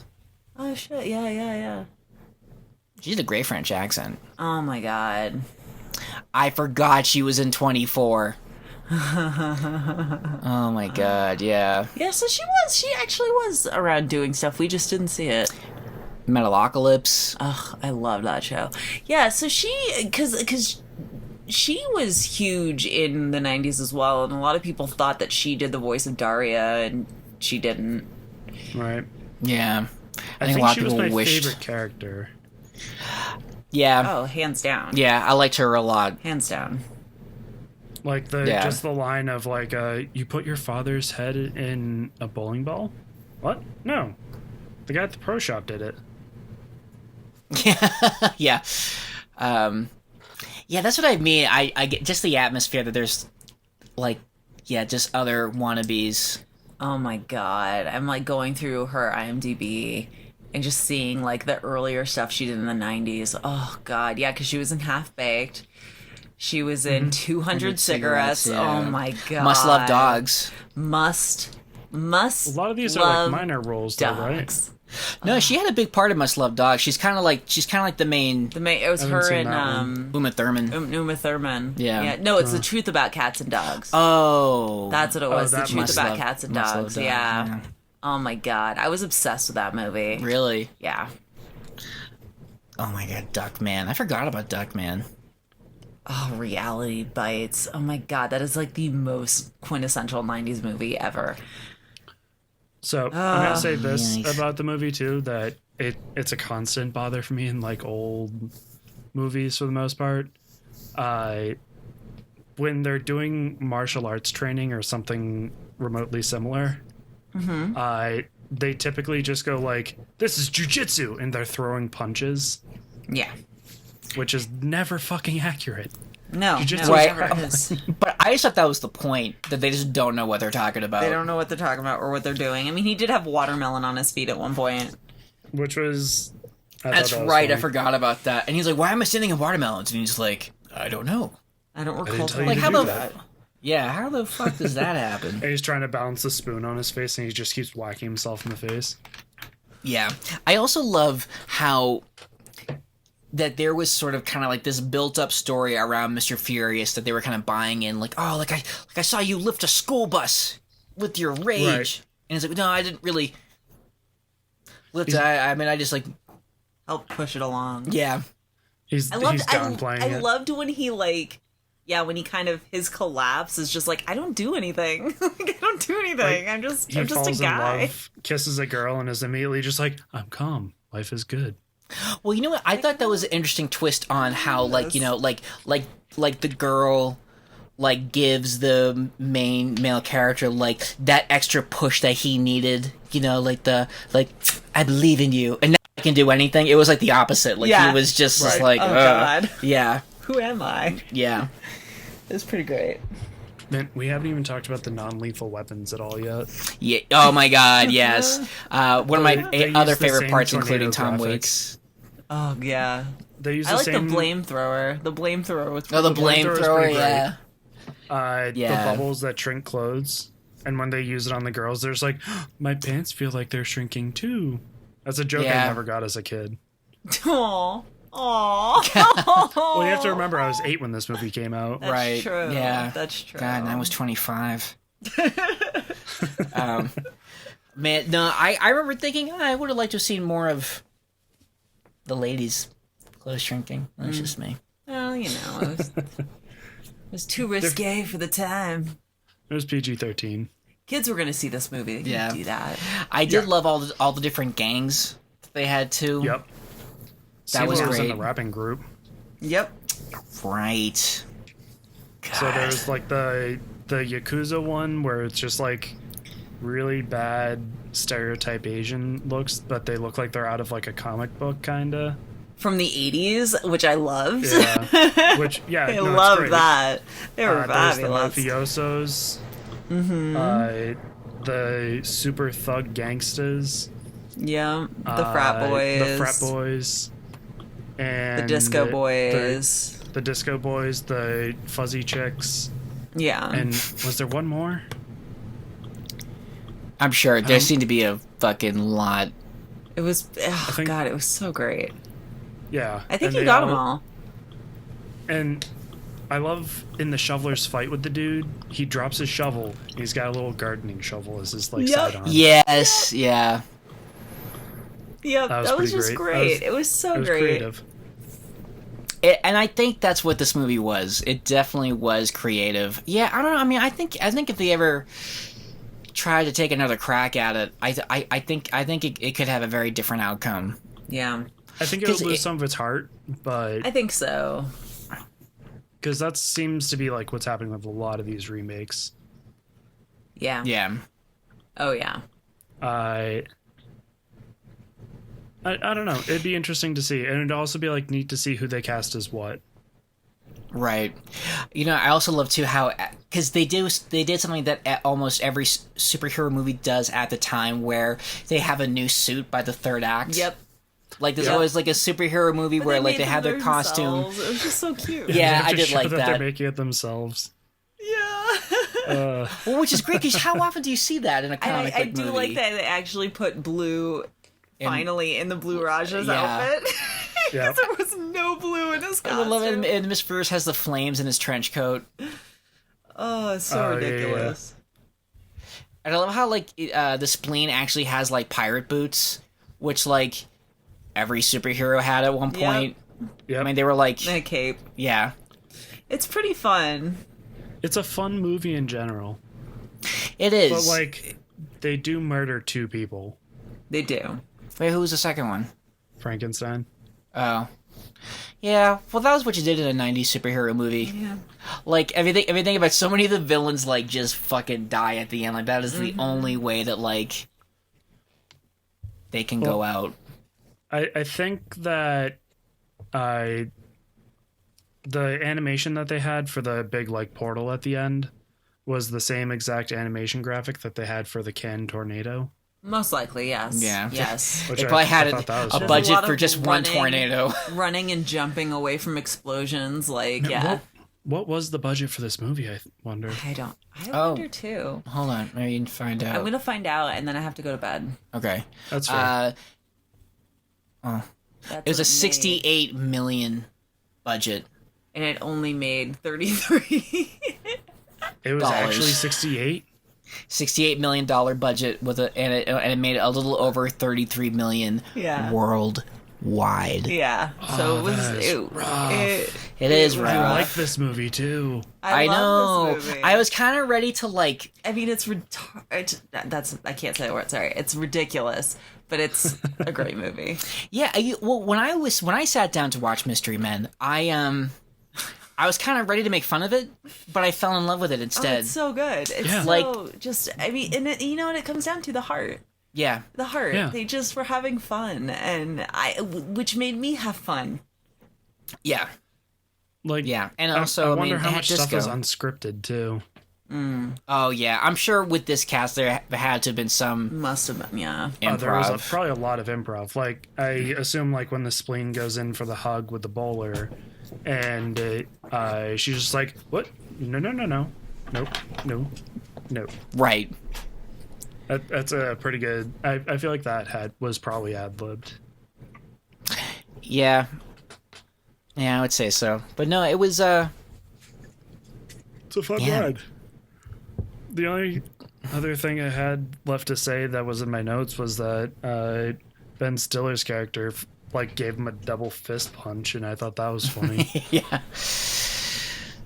B: Oh shit, yeah.
A: She did a great French accent.
B: Oh my god.
A: I forgot she was in 24. Oh my god, yeah.
B: Yeah, so she actually was around doing stuff, we just didn't see it.
A: Metalocalypse.
B: Ugh, I love that show. Yeah, so because she was huge in the 90s as well, and a lot of people thought that she did the voice of Daria, and she didn't.
C: Right.
A: Yeah. I
C: I
A: think a
C: think
A: lot
C: she
A: of
C: was
A: people
C: my
A: wished.
C: favorite character.
A: Yeah.
B: Oh, hands down.
A: Yeah, I liked her a lot.
B: Hands down.
C: Like just the line of like, you put your father's head in a bowling ball? What? No. The guy at the pro shop did it.
A: Yeah. Yeah, that's what I mean. I get just the atmosphere that there's like, yeah, just other wannabes.
B: Oh my god. I'm like going through her IMDb and just seeing like the earlier stuff she did in the 90s. Oh god. Yeah, cuz she was in Half Baked. She was in 200 cigarettes.
A: Yeah.
B: Oh my god.
A: Must Love Dogs.
B: Must
C: A lot of these are like
B: love
C: minor roles, though, right?
B: dogs.
A: No, she had a big part in Must Love Dogs. She's kind of like the main
B: It was
C: I haven't
B: her
C: seen
B: and
C: that one.
A: Uma Thurman.
B: Uma Thurman.
A: Yeah.
B: No, it's The Truth About Cats and Dogs.
A: Oh,
B: That's what it was. The
C: that
B: Truth
C: Must
B: About
A: Love-
B: Cats and
A: Must Love
B: Dogs.
A: Dogs,
B: Yeah. Oh my god. I was obsessed with that movie.
A: Really?
B: Yeah.
A: Oh my god, Duckman. I forgot about Duckman.
B: Oh, Reality Bites. Oh my god, that is like the most quintessential 90s movie ever.
C: So I'm gonna say this
A: Yikes.
C: about the movie too, that it's a constant bother for me in like old movies for the most part. When they're doing martial arts training or something remotely similar, they typically just go like, "This is jujitsu," and they're throwing punches,
B: Yeah.
C: which is never fucking accurate.
B: No,
C: Jiu-jitsu
B: no,
A: is
B: it never is.
A: But I just thought that was the point, that they just don't know what they're talking about.
B: They don't know what they're talking about or what they're doing. I mean, he did have watermelon on his feet at one point.
C: Which was I
A: That's
C: thought that was
A: right, I
C: funny.
A: forgot about that. And he's like, why am I sitting in watermelons? And he's like, I don't know.
B: I don't recall.
C: didn't tell you
A: Like,
C: to
A: how
C: do
A: the...
C: that.
A: Yeah, how the fuck does that happen?
C: And he's trying to balance the spoon on his face, and he just keeps whacking himself in the face.
A: Yeah. I also love how that there was sort of kind of like this built-up story around Mr. Furious that they were kind of buying in, like, oh, like I saw you lift a school bus with your rage.
C: Right.
A: And it's like, no, I didn't really lift. I mean, I just like,
B: Help push it along.
A: yeah.
C: He's downplaying
B: I
C: it.
B: loved when he like, yeah, when he kind of his collapse is just like, I don't do anything. Like, I don't do anything. I'm just
C: He
B: a
C: falls in
B: guy.
C: love, kisses a girl, and is immediately just like, "I'm calm. Life is good."
A: Well, you know what? I thought that was an interesting twist on how, like, you know, like the girl, like, gives the main male character, like, that extra push that he needed. You know, like I believe in you, and now I can do anything. It was like the opposite. Like,
B: Yeah.
A: he was just
C: Right.
A: like,
B: Oh, God.
A: yeah,
B: Who am I?
A: yeah.
B: It's pretty great.
C: Man, we haven't even talked about the non-lethal weapons at all yet.
A: Yeah. Oh my God. Yes. One of my
C: They use
A: other
C: the
A: favorite
C: same
A: parts,
C: tornado
A: including Tom
C: graphics.
A: Waits.
B: Oh yeah.
C: They use
B: I
C: the
B: like
C: same.
B: the flamethrower. The flamethrower was
A: Oh, the
C: flamethrower is
A: flamethrower.
C: pretty great.
A: Yeah.
C: The bubbles that shrink clothes, and when they use it on the girls, there's like, my pants feel like they're shrinking too. That's a joke
A: Yeah.
C: I never got as a kid.
B: Aww. Aww.
C: Well, you have to remember I was 8 when this movie came out.
B: That's
A: Right.
B: true.
A: Yeah.
B: That's true.
A: God, and I was 25. Man, no, I remember thinking, I would have liked to have seen more of the ladies' clothes shrinking. That's just me.
B: Well, you know, it was too risque for the time.
C: It was PG-13.
B: Kids were gonna see this movie. They couldn't
A: Yeah.
B: do that.
A: I did
C: Yeah.
A: love all the different gangs that they had too.
C: Yep.
A: That was
C: Seymour in
A: great.
C: the rapping group.
B: Yep.
A: Right. God.
C: So there's like the Yakuza one where it's just like really bad stereotype Asian looks, but they look like they're out of like a comic book kinda.
B: From the 80s, which I loved.
C: Yeah. Which
B: I
C: it's
B: loved
C: great.
B: that. They were
C: There's the
B: fabulous.
C: mafiosos. The super thug gangsters.
B: Yeah. The frat boys.
C: The frat boys. And
B: The disco boys.
C: The disco boys, the fuzzy chicks.
B: Yeah.
C: And was there one more?
A: I'm sure there seemed to be a fucking lot.
B: It was, oh
C: think-
B: God, it was so great.
C: Yeah.
B: I think
C: and
B: you
C: they
B: got them all.
C: And I love in the shoveler's fight with the dude, he drops his shovel. And he's got a little gardening shovel as his like
B: Yep.
C: sidearm.
A: Yes, yeah.
B: Yep,
C: That was
B: that was
C: pretty
B: just
C: great.
B: great. It was so
C: It was
B: great.
C: creative.
A: And I think that's what this movie was. It definitely was creative. Yeah, I don't know. I mean, I think if they ever tried to take another crack at it, I think it could have a very different outcome.
B: Yeah,
C: I think it'll
A: 'Cause
C: lose
A: it-
C: some of its heart, but
B: I think so.
C: because that seems to be like what's happening with a lot of these remakes.
B: Yeah.
A: Yeah.
B: Oh, yeah.
C: I don't know. It'd be interesting to see, and it'd also be like neat to see who they cast as what.
A: Right. You know, I also love too how because they did something that almost every superhero movie does at the time, where they have a new suit by the third act.
B: Yep.
A: Like there's always like a superhero movie
B: But
A: where like
B: made
A: they
B: them
A: have their costume.
B: themselves. It was just so cute.
A: Yeah,
C: They have
A: I
C: to
A: did
C: show
A: like
C: that
A: that.
C: they're making it themselves.
B: Yeah.
A: Well, which is great because how often do you see that in a comic
B: I
A: book
B: do
A: movie?
B: like that they actually put Blue finally in the Blue Raja's
A: Yeah.
B: outfit.
C: Yeah.
B: Because there was no blue in his
A: I
B: costume.
A: love it. And Miss Bruce has the flames in his trench coat.
B: Oh, it's so
C: Oh, yeah,
B: ridiculous.
A: And I love how like the Spleen actually has like pirate boots, which like every superhero had at one point.
C: Yep.
A: I mean, they were like,
B: That cape.
A: yeah,
B: It's pretty fun.
C: It's a fun movie in general.
A: it is.
C: But, like, they do murder 2 people.
B: They do.
A: Wait, who was the second one?
C: Frankenstein.
A: Oh, yeah. Well, that was what you did in a '90s superhero movie.
B: Yeah.
A: Like everything about so many of the villains like just fucking die at the end. Like that is the only way that like they can go out.
C: I think that the animation that they had for the big like portal at the end was the same exact animation graphic that they had for the Cannes tornado.
B: Most likely, yes.
A: Yeah.
B: Yes.
C: Which
A: They probably had
C: thought that was
A: a
C: fun.
A: budget
B: lot
A: for
B: of
A: just one
B: running.
A: tornado.
B: Running and jumping away from explosions, like, yeah.
C: What was the budget for this movie, I wonder?
B: I
A: Oh.
B: wonder too.
A: Hold on, maybe you can find out.
B: I'm gonna find out, and then I have to go to bed.
A: Okay.
C: That's fair.
B: That's
A: It was a
B: what it made.
A: 68 million budget.
B: And it only made 33.
C: It was
A: dollars.
C: actually 68.
A: $68 million budget with and it made a little over 33 million
B: Yeah.
A: worldwide.
B: Yeah. So it was.
C: that is rough.
A: It is
B: was
C: I
A: rough.
C: like this movie too.
A: I know.
B: love this movie.
A: I was kind of ready to like.
B: I mean, it's that's I can't say the word. Sorry, it's ridiculous, but it's a great movie.
A: Yeah. Well, when I sat down to watch Mystery Men, I was kind of ready to make fun of it, but I fell in love with it
B: Oh,
A: instead.
B: it's so good. It's
C: Yeah.
B: so just. I mean, and you know what? It comes down to the heart.
A: Yeah.
B: The heart.
C: Yeah.
B: They just were having fun, and which made me have fun.
A: Yeah.
C: Like,
A: Yeah. And
C: I
A: also, I
C: wonder
A: mean,
C: how
A: it had
C: much stuff is
A: disco.
C: unscripted too.
A: Oh yeah, I'm sure with this cast there had to have been some
B: Must have been, yeah.
A: improv.
C: There was probably a lot of improv. Like, I assume, like, when the Spleen goes in for the hug with the bowler, and she's just like, "What? No, no, no, no, nope, no, no."
A: Right.
C: That's a pretty good. I feel like that was probably ad libbed.
A: Yeah. Yeah, I would say so. But no, it was
C: It's a fun
A: Yeah.
C: ride. The only other thing I had left to say that was in my notes was that Ben Stiller's character like gave him a double fist punch, and I thought that was funny.
A: yeah.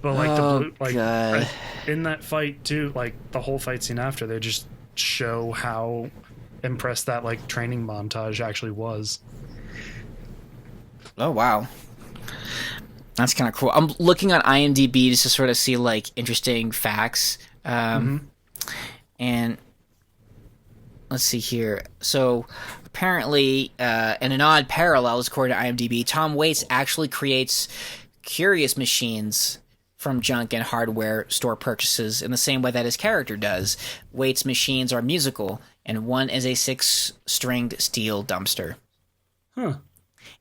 C: But like
A: Oh,
C: the blue, like
A: God.
C: in that fight too, like the whole fight scene after, they just show how impressed that like training montage actually was.
A: Oh wow. That's kind of cool. I'm looking on IMDb just to sort of see like interesting facts. And let's see here. So apparently, in an odd parallel, according to IMDb, Tom Waits actually creates curious machines from junk and hardware store purchases in the same way that his character does. Waits' machines are musical, and one is a 6-stringed steel dumpster.
C: Huh.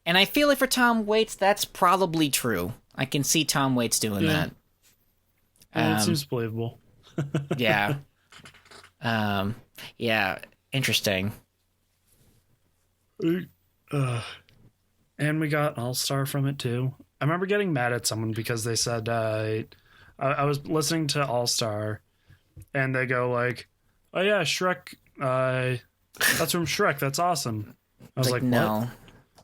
A: And I feel like for Tom Waits, that's probably true. I can see Tom Waits doing
C: Yeah. Yeah, it
A: Um,
C: seems believable.
A: that. Yeah. Yeah. Interesting.
C: And we got All Star from it too. I remember getting mad at someone because they said I was listening to All Star, and they go like, "Oh yeah, Shrek. That's from Shrek. That's awesome." I was like,
A: no,
C: "What?"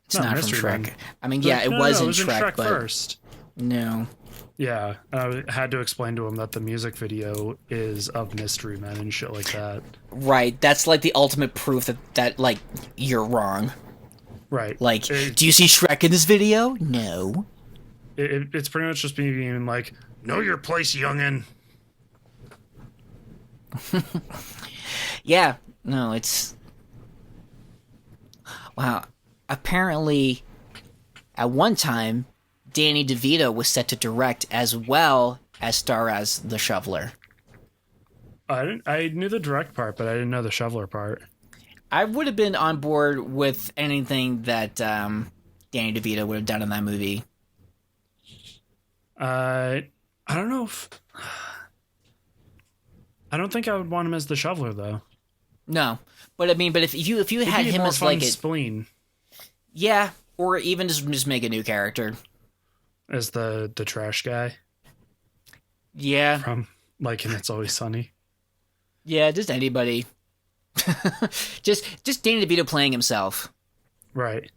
A: it's
C: No,
A: not from
C: Mystery
A: Shrek.
C: Men.
A: I mean,
C: They're
A: yeah,
C: like,
A: it
C: "No,
A: was
C: no,
A: in
C: in
A: Shrek, but
C: first.
A: no.
C: Yeah, and I had to explain to him that the music video is of Mystery Men and shit like that.
A: Right. That's like the ultimate proof that like you're wrong.
C: Right.
A: Like, do you see Shrek in this video? No.
C: It's pretty much just being like, "Know your place, youngin."
A: Yeah. No, it's wow. Apparently, at one time, Danny DeVito was set to direct as well as star as the Shoveler.
C: I knew the direct part, but I didn't know the shoveler part.
A: I would have been on board with anything that Danny DeVito would have done in that movie.
C: I don't know if I don't think I would want him as the shoveler though.
A: No, but I mean, but if you had him as like a
C: spleen,
A: yeah, or even just make a new character
C: as the trash guy.
A: Yeah,
C: from like in It's Always Sunny.
A: Yeah, just anybody. just Danny DeVito playing himself.
C: Right.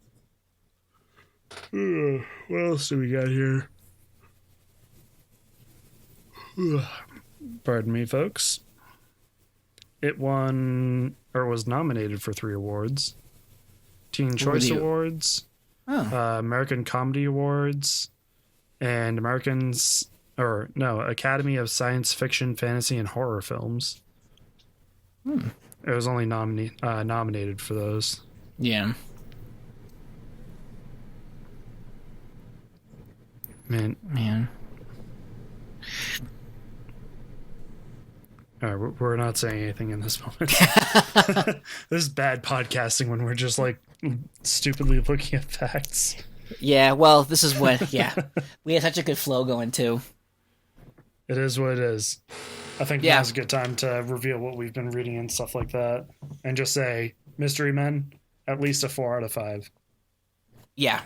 C: What else do we got here? Pardon me, folks. It won, or was nominated for 3 awards. Teen Choice Awards, American Comedy Awards, and Academy of Science Fiction, Fantasy, and Horror Films. It was only nominated for those.
A: Yeah. Man.
C: All right, we're not saying anything in this moment. This is bad podcasting when we're just like stupidly looking at facts.
A: Yeah, well, this is what, we had such a good flow going too.
C: It is what it is. I think now's a good time to reveal what we've been reading and stuff like that. And just say, Mystery Men, at least a 4 out of 5.
A: Yeah.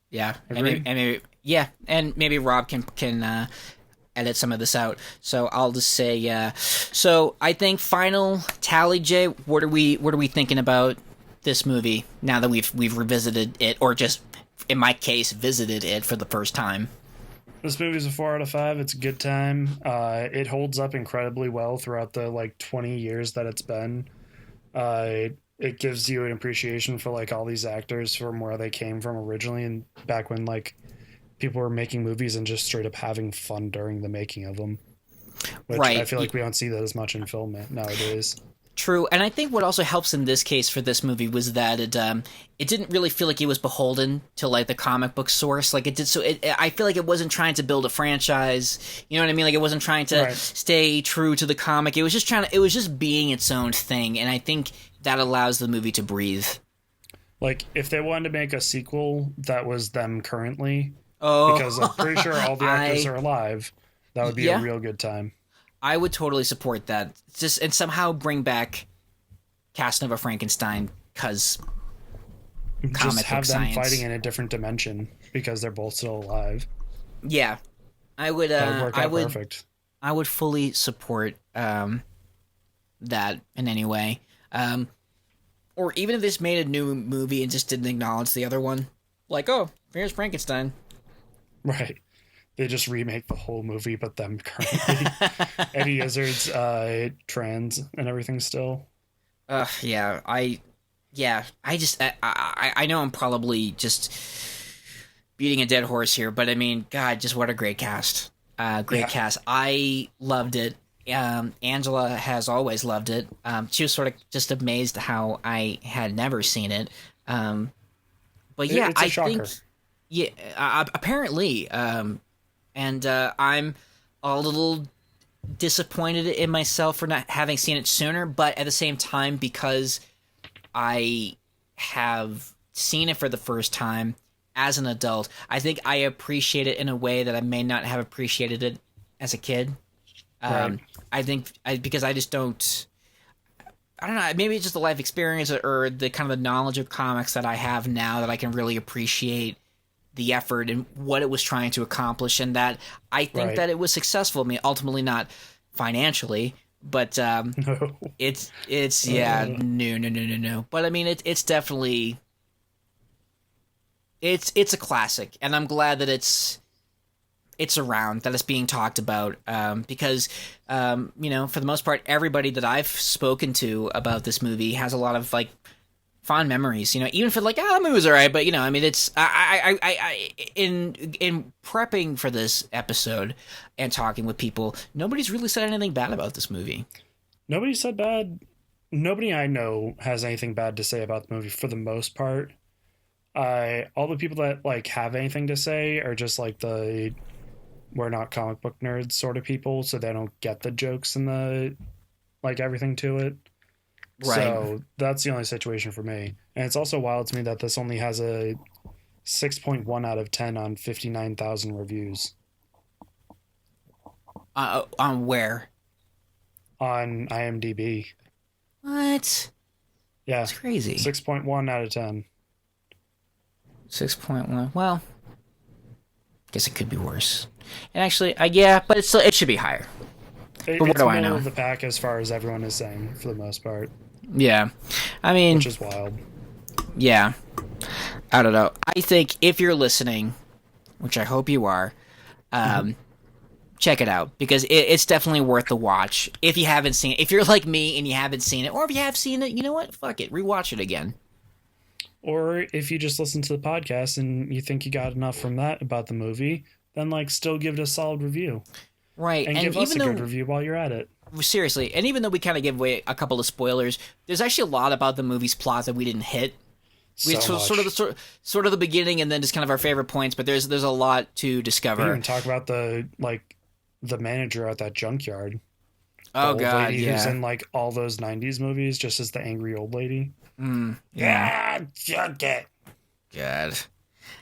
A: Yeah.
C: Agreed?
A: And maybe Rob can edit some of this out. So I'll just say, so I think final tally, Jay, what are we thinking about this movie now that we've revisited it, or just, in my case, visited it for the first time?
C: This movie's a 4 out of 5. It's a good time. It holds up incredibly well throughout the 20 years that it's been. It gives you an appreciation for all these actors from where they came from originally, and back when people were making movies and just straight up having fun during the making of them. Which I feel like we don't see that as much in film nowadays.
A: True, and I think what also helps in this case for this movie was that it didn't really feel like it was beholden to the comic book source like it did. So I feel like it wasn't trying to build a franchise. You know what I mean? It wasn't trying to stay true to the comic. It was just being its own thing, and I think that allows the movie to breathe. If they wanted to make a sequel that was them currently, because I'm pretty sure all the actors are alive, that would be a real good time. I would totally support that. And somehow bring back Casanova Frankenstein, because
C: just have them science. Fighting in a different dimension because they're both still alive.
A: Yeah, I would.
C: That would work out perfect.
A: I would fully support that in any way. Or even if this made a new movie and just didn't acknowledge the other one, here's Frankenstein.
C: Right. They just remake the whole movie, but them currently. Eddie Izzard's trans and everything still.
A: I know I'm probably just beating a dead horse here, but I mean, God, just what a great cast. Cast. I loved it. Angela has always loved it. She was sort of just amazed how I had never seen it. But yeah,
C: it's a shocker.
A: Think, apparently, and I'm a little disappointed in myself for not having seen it sooner, but at the same time, because I have seen it for the first time as an adult, I think I appreciate it in a way that I may not have appreciated it as a kid.
C: Right.
A: I think because I just don't... I don't know, maybe it's just the life experience or the kind of the knowledge of comics that I have now that I can really appreciate the effort and what it was trying to accomplish, and that I think that it was successful. I mean, ultimately not financially, but no. No. But I mean, it's definitely it's a classic, and I'm glad that it's around, that it's being talked about, because for the most part, everybody that I've spoken to about this movie has a lot of fond memories, even for the movie was alright, but I mean, it's I in prepping for this episode and talking with people, nobody's really said anything bad about this movie.
C: Nobody said bad. Nobody I know has anything bad to say about the movie for the most part. All the people that like have anything to say are just like the we're not comic book nerds sort of people, so they don't get the jokes and the like everything to it.
A: Right.
C: So that's the only situation for me. And it's also wild to me that this only has a 6.1 out of 10 on 59,000 reviews.
A: On where?
C: On IMDb.
A: What?
C: Yeah.
A: That's crazy.
C: 6.1 out of 10.
A: 6.1. Well, guess it could be worse. And actually, yeah, but it should be higher. But what
C: It's
A: do I
C: middle
A: know?
C: of the pack as far as everyone is saying, for the most part.
A: Yeah. I mean,
C: Which is wild.
A: yeah. I don't know. I think if you're listening, which I hope you are, check it out, because it's definitely worth the watch. If you haven't seen it, if you're like me and you haven't seen it, or if you have seen it, you know what? Fuck it. Rewatch it again.
C: Or if you just listen to the podcast and you think you got enough from that about the movie, then like still give it a solid review.
A: Right.
C: And give us a good review while you're at it.
A: Seriously, and even though we kind of gave away a couple of spoilers, there's actually a lot about the movie's plot that we didn't hit. Sort of the beginning, and then just kind of our favorite points. But there's a lot to discover.
C: We didn't even talk about the manager at that junkyard.
A: Oh
C: the
A: god,
C: lady
A: yeah.
C: who's in like all those '90s movies, just as the angry old lady.
A: Yeah.
C: Junket.
A: God.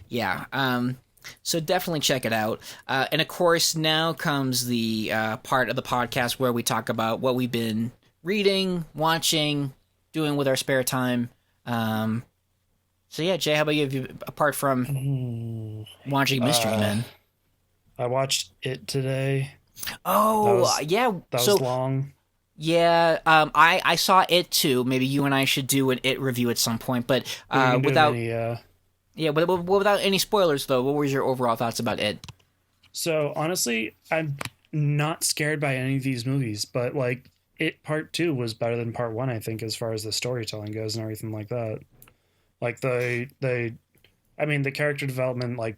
A: Yeah. So definitely check it out. And of course, now comes the part of the podcast where we talk about what we've been reading, watching, doing with our spare time. So yeah, Jay, how about you? Apart from watching Mystery Men?
C: I watched It today.
A: Oh, yeah.
C: That was long.
A: Yeah, I saw It too. Maybe you and I should do an It review at some point, but without without any spoilers though. What were your overall thoughts about It?
C: So honestly, I'm not scared by any of these movies, but like It Part 2 was better than Part 1, I think, as far as the storytelling goes and everything like that. Like the character development like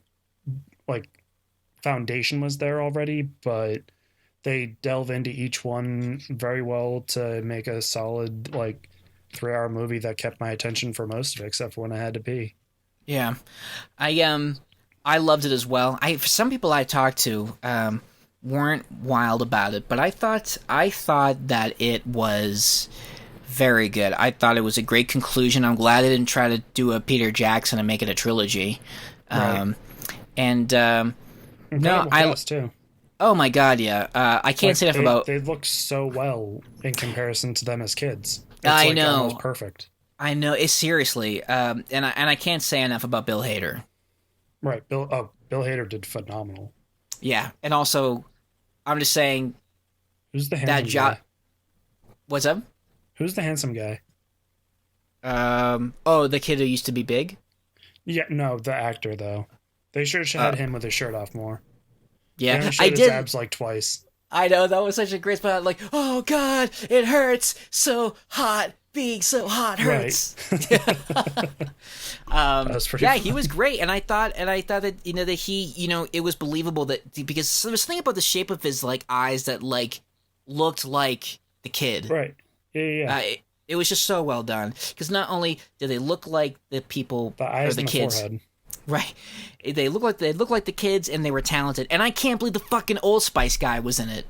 C: foundation was there already, but they delve into each one very well to make a solid like 3-hour movie that kept my attention for most of it, except for when I had to pee.
A: Yeah, I loved it as well. For some people I talked to weren't wild about it, but I thought that it was very good. I thought it was a great conclusion. I'm glad they didn't try to do a Peter Jackson and make it a trilogy.
C: Right.
A: No,
C: too.
A: Oh my god, yeah. I can't say enough about.
C: They look so well in comparison to them as kids.
A: I know,
C: almost perfect.
A: I know. It's seriously, and I can't say enough about Bill Hader.
C: Right, Bill Hader did phenomenal.
A: Yeah, and also, I'm just saying.
C: Who's the handsome guy?
A: What's up?
C: Who's the handsome guy?
A: The kid who used to be big.
C: Yeah, no, the actor though. They should have had him with his shirt off more.
A: Yeah,
C: I did. His abs like twice.
A: I know, that was such a great spot. Like, oh god, it hurts so hot. Being so hot hurts.
C: Right. That was pretty fun.
A: He was great, and I thought that that he it was believable that because there was something about the shape of his like eyes that like looked like the kid.
C: Right. Yeah.
A: It was just so well done because not only did they look like the people
C: The eyes
A: or the
C: and the
A: kids.
C: forehead.
A: Right. They look like the kids, and they were talented. And I can't believe the fucking Old Spice guy was in it.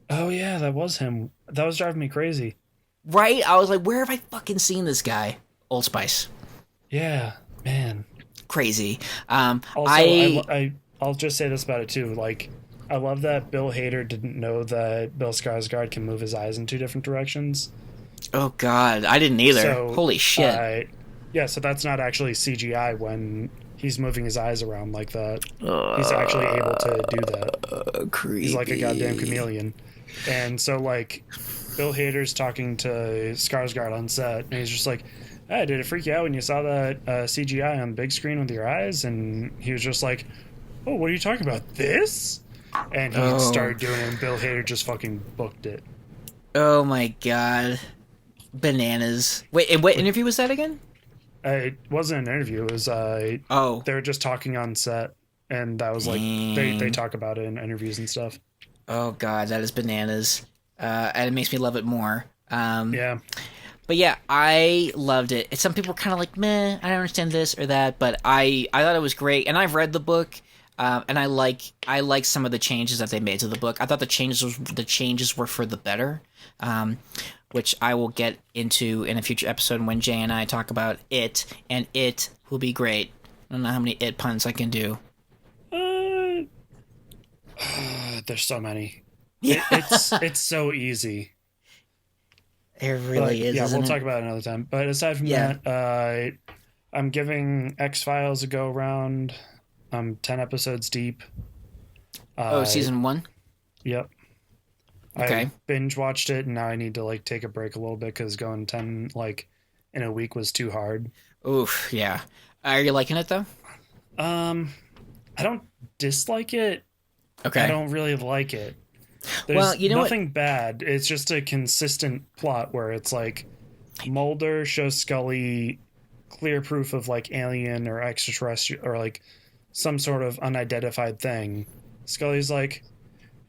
C: Oh yeah, that was him. That was driving me crazy.
A: Right? I was like, where have I fucking seen this guy? Old Spice.
C: Yeah, man.
A: Crazy.
C: Also, I'll just say this about it too. Like, I love that Bill Hader didn't know that Bill Skarsgård can move his eyes in 2 different directions.
A: Oh god, I didn't either.
C: So,
A: Holy shit.
C: Yeah, so that's not actually CGI when he's moving his eyes around like that. He's actually able to do that.
A: Creepy.
C: He's like a goddamn chameleon. And so, like, Bill Hader's talking to Skarsgård on set, and he's just like, hey, did it freak you out when you saw that CGI on the big screen with your eyes? And he was just like, oh, what are you talking about? This? And he started doing it, and Bill Hader just fucking booked it.
A: Oh my god. Bananas. Wait, and what interview was that again?
C: It wasn't an interview. It was they were just talking on set, and that was like they talk about it in interviews and stuff.
A: Oh god, that is bananas, and it makes me love it more.
C: Yeah,
A: But yeah, I loved it. Some people were kind of like, meh, I don't understand this or that, but I thought it was great, and I've read the book, and I like some of the changes that they made to the book. I thought the changes were for the better, which I will get into in a future episode when Jay and I talk about it, and it will be great. I don't know how many it puns I can do.
C: There's so many.
A: Yeah.
C: It's so easy.
A: It really is.
C: Yeah,
A: isn't
C: we'll
A: it?
C: talk about it another time. But aside from
A: Yeah.
C: that, I'm giving X-Files a go round. I'm 10 episodes deep.
A: Season 1?
C: Yep.
A: Okay.
C: I binge watched it, and now I need to like take a break a little bit because going 10 like in a week was too hard.
A: Oof, yeah. Are you liking it, though?
C: I don't dislike it.
A: Okay.
C: I don't really like it. There's
A: Well, you know
C: nothing bad. It's just a consistent plot where it's like Mulder shows Scully clear proof of like alien or extraterrestrial or like some sort of unidentified thing. Scully's like,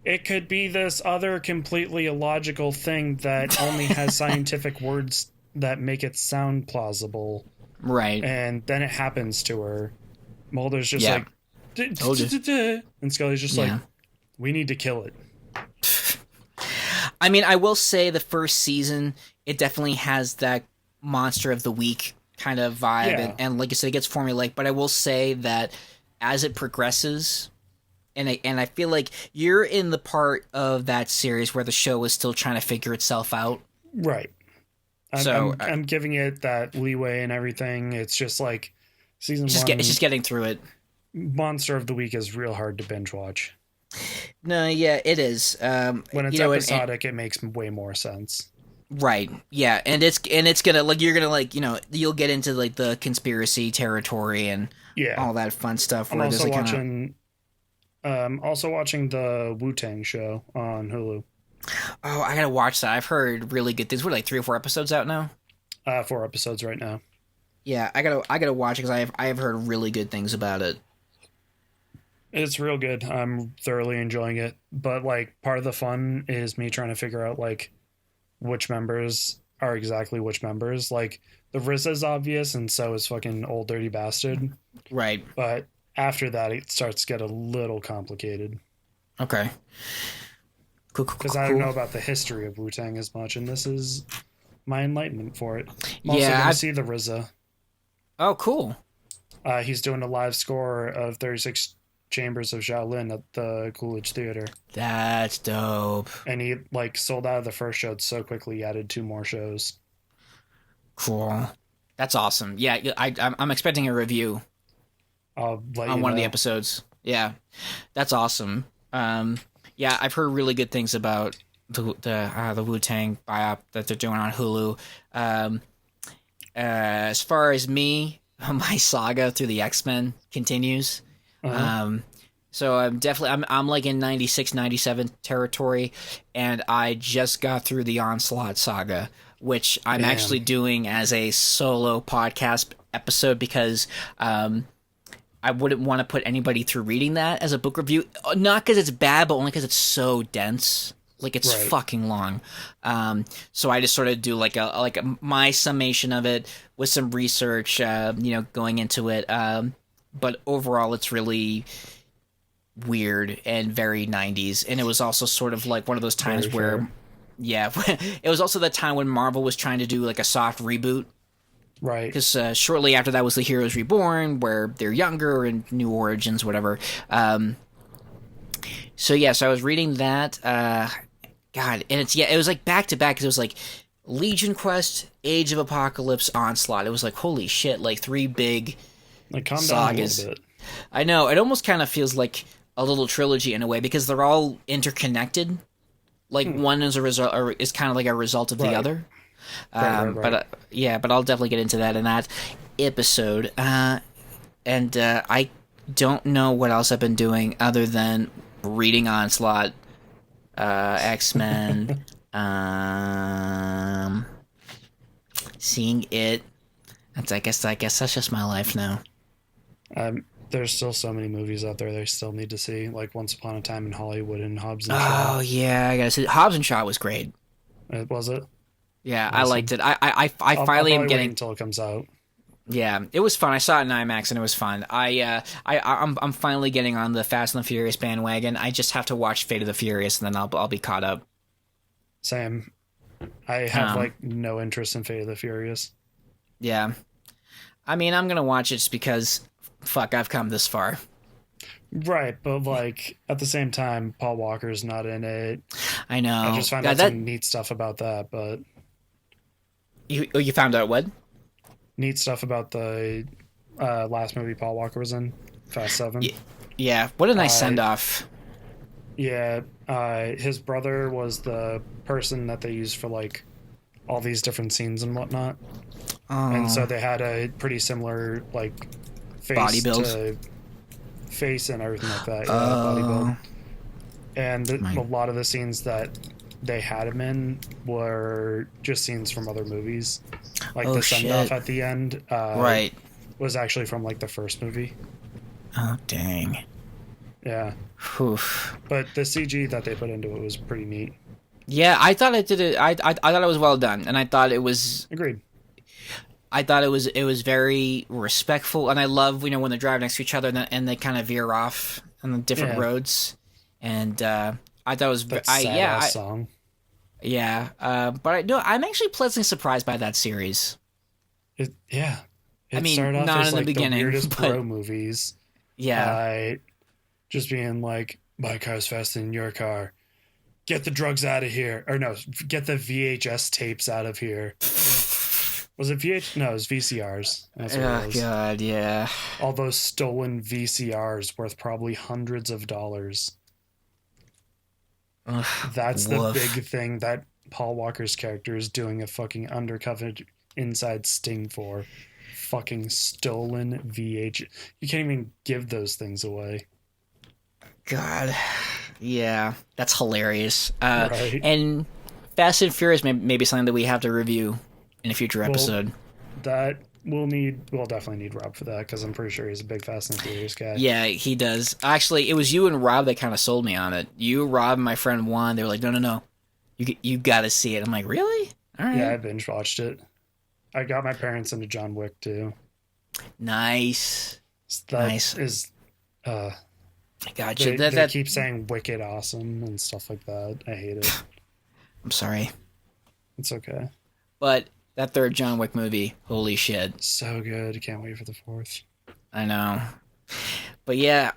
C: it could be this other completely illogical thing that only has scientific words that make it sound plausible.
A: Right.
C: And then it happens to her. Mulder's just
A: Yeah.
C: like,
A: Told you.
C: and Scully's just
A: Yeah.
C: like, we need to kill it.
A: I mean, I will say the first season, it definitely has that monster of the week kind of vibe.
C: Yeah.
A: And like I said, it gets formulaic. But I will say that as it progresses, and I feel like you're in the part of that series where the show is still trying to figure itself out.
C: Right.
A: So,
C: I'm giving it that leeway and everything. It's just like season
A: It's
C: one.
A: just getting through it.
C: Monster of the Week is real hard to binge watch.
A: No, yeah, it is.
C: When it's
A: you know,
C: episodic, it makes way more sense.
A: Right. Yeah, and it's gonna like you're gonna like you'll get into like the conspiracy territory and
C: Yeah.
A: all that fun stuff.
C: I'm
A: Where there's
C: also
A: like
C: watching the Wu-Tang show on Hulu.
A: oh, I gotta watch that. I've heard really good things. We're like 3 or 4 episodes out now.
C: 4 episodes right now.
A: Yeah, I gotta watch it because I have heard really good things about it.
C: It's real good. I'm thoroughly enjoying it. But like part of the fun is me trying to figure out like which members are exactly which members. Like the RZA's obvious, and so is fucking Old Dirty Bastard.
A: Right.
C: But after that, it starts to get a little complicated.
A: Okay. Cool.
C: Because I don't know about the history of Wu-Tang as much, and this is my enlightenment for it. I'm also
A: Yeah,
C: going to see the RZA.
A: Oh, cool.
C: He's doing a live score of 36 Chambers of Shaolin at the Coolidge Theater.
A: That's dope.
C: And he like sold out of the first show so quickly he added 2 more shows.
A: Cool. That's awesome. Yeah, I'm expecting a review
C: I'll let
A: on
C: you
A: one of the
C: know.
A: episodes. Yeah, that's awesome. Yeah, I've heard really good things about the Wu-Tang biop that they're doing on Hulu. As far as me, my saga through the X-Men continues. So I'm like in 96, 97 territory, and I just got through the Onslaught saga, which I'm
C: Damn.
A: actually doing as a solo podcast episode because I wouldn't want to put anybody through reading that as a book review. Not because it's bad, but only because it's so dense. Like it's
C: Right.
A: fucking long. So I just sort of do like my summation of it with some research, going into it. But overall, it's really weird and very 90s. And it was also sort of like one of those times
C: Very
A: where,
C: fair.
A: yeah, it was also the time when Marvel was trying to do like a soft reboot.
C: Right.
A: Because shortly after that was The Heroes Reborn, where they're younger and new origins, whatever. So I was reading that. God, and it was like back to back because it was like Legion Quest, Age of Apocalypse, Onslaught. It was like holy shit, like 3 big.
C: Like calm down a
A: sagas.
C: little bit.
A: I know it almost kind of feels like a little trilogy in a way because they're all interconnected. Like one is a result, or is kind of like a result of the
C: Right.
A: other.
C: Right.
A: But I'll definitely get into that in that episode. And I don't know what else I've been doing other than reading Onslaught, X-Men, seeing it. I guess that's just my life now.
C: There's still so many movies out there they still need to see, like Once Upon a Time in Hollywood and Hobbs and Shaw.
A: Oh yeah, I gotta say, Hobbs and Shaw was great.
C: Was it?
A: Yeah, I
C: Awesome.
A: liked it. I
C: I'll
A: finally am
C: probably wait
A: getting.
C: until it comes out.
A: Yeah, it was fun. I saw it in IMAX and it was fun. I'm finally getting on the Fast and the Furious bandwagon. I just have to watch Fate of the Furious and then I'll be caught up.
C: Same. I have
A: Um,
C: like no interest in Fate of the Furious.
A: Yeah, I mean I'm gonna watch it just because fuck I've come this far.
C: Right, but like at the same time, Paul Walker's not in it.
A: I know.
C: I just found
A: Yeah,
C: out
A: that
C: some neat stuff about that, but
A: you found out what?
C: neat stuff about the last movie Paul Walker was in, Fast 7.
A: Yeah, what a nice
C: Uh,
A: send off.
C: Yeah, his brother was the person that they used for like all these different scenes and whatnot, and so they had a pretty similar like face
A: Body build.
C: to face and everything like that. Yeah, body build. And a lot of the scenes that they had him in were just scenes from other movies, like
A: Oh,
C: the send off
A: shit.
C: at the end.
A: Right.
C: Was actually from like the first movie.
A: Oh dang.
C: Yeah,
A: Oof.
C: but the CG that they put into it was pretty neat.
A: Yeah, I thought it did it. I thought it was well done, and I thought it was.
C: Agreed.
A: It was very respectful, and I love when they drive next to each other and they kind of veer off on the different
C: Yeah.
A: roads, and I thought it was.
C: That sad-ass song.
A: But I'm actually pleasantly surprised by that series.
C: It
A: I mean,
C: started off
A: not
C: as
A: in the
C: like
A: beginning,
C: the weirdest
A: but-
C: bro movies.
A: Yeah,
C: Just being like, my car's faster than your car. Get the drugs out of here. Or no, get the VHS tapes out of here. Was it VH? No, it was VCRs. That's what it
A: oh
C: was.
A: god, yeah.
C: All those stolen VCRs worth probably hundreds of dollars.
A: Ugh,
C: That's the
A: woof.
C: big thing that Paul Walker's character is doing a fucking undercover inside sting for. Fucking stolen VH. You can't even give those things away.
A: God, yeah, that's hilarious.
C: Right.
A: And Fast and Furious may be something that we have to review in a future episode.
C: That we'll definitely need Rob for that because I'm pretty sure he's a big Fast and Furious guy.
A: Yeah, he does. Actually, it was you and Rob that kind of sold me on it. You, Rob, and my friend Juan, they were like, no. You got to see it. I'm like, really? All right.
C: Yeah, I binge watched it. I got my parents into John Wick too.
A: Nice.
C: That
A: Nice.
C: is
A: I gotcha.
C: they keep saying wicked awesome and stuff like that. I hate it.
A: I'm sorry.
C: It's okay.
A: But that third John Wick movie, holy shit.
C: So good. Can't wait for the fourth.
A: I know. But yeah,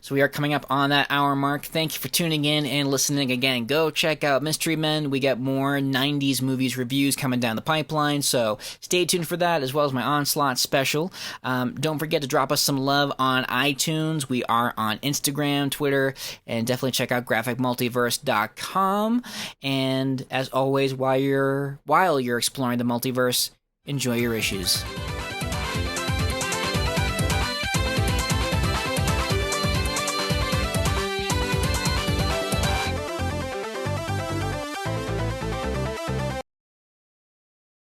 A: so we are coming up on that hour mark. Thank you for tuning in and listening again. Go check out Mystery Men. We got more 90s movies reviews coming down the pipeline, so stay tuned for that, as well as my Onslaught special. Don't forget to drop us some love on iTunes. We are on Instagram, Twitter, and definitely check out graphicmultiverse.com. And as always, while you're exploring the multiverse, enjoy your issues.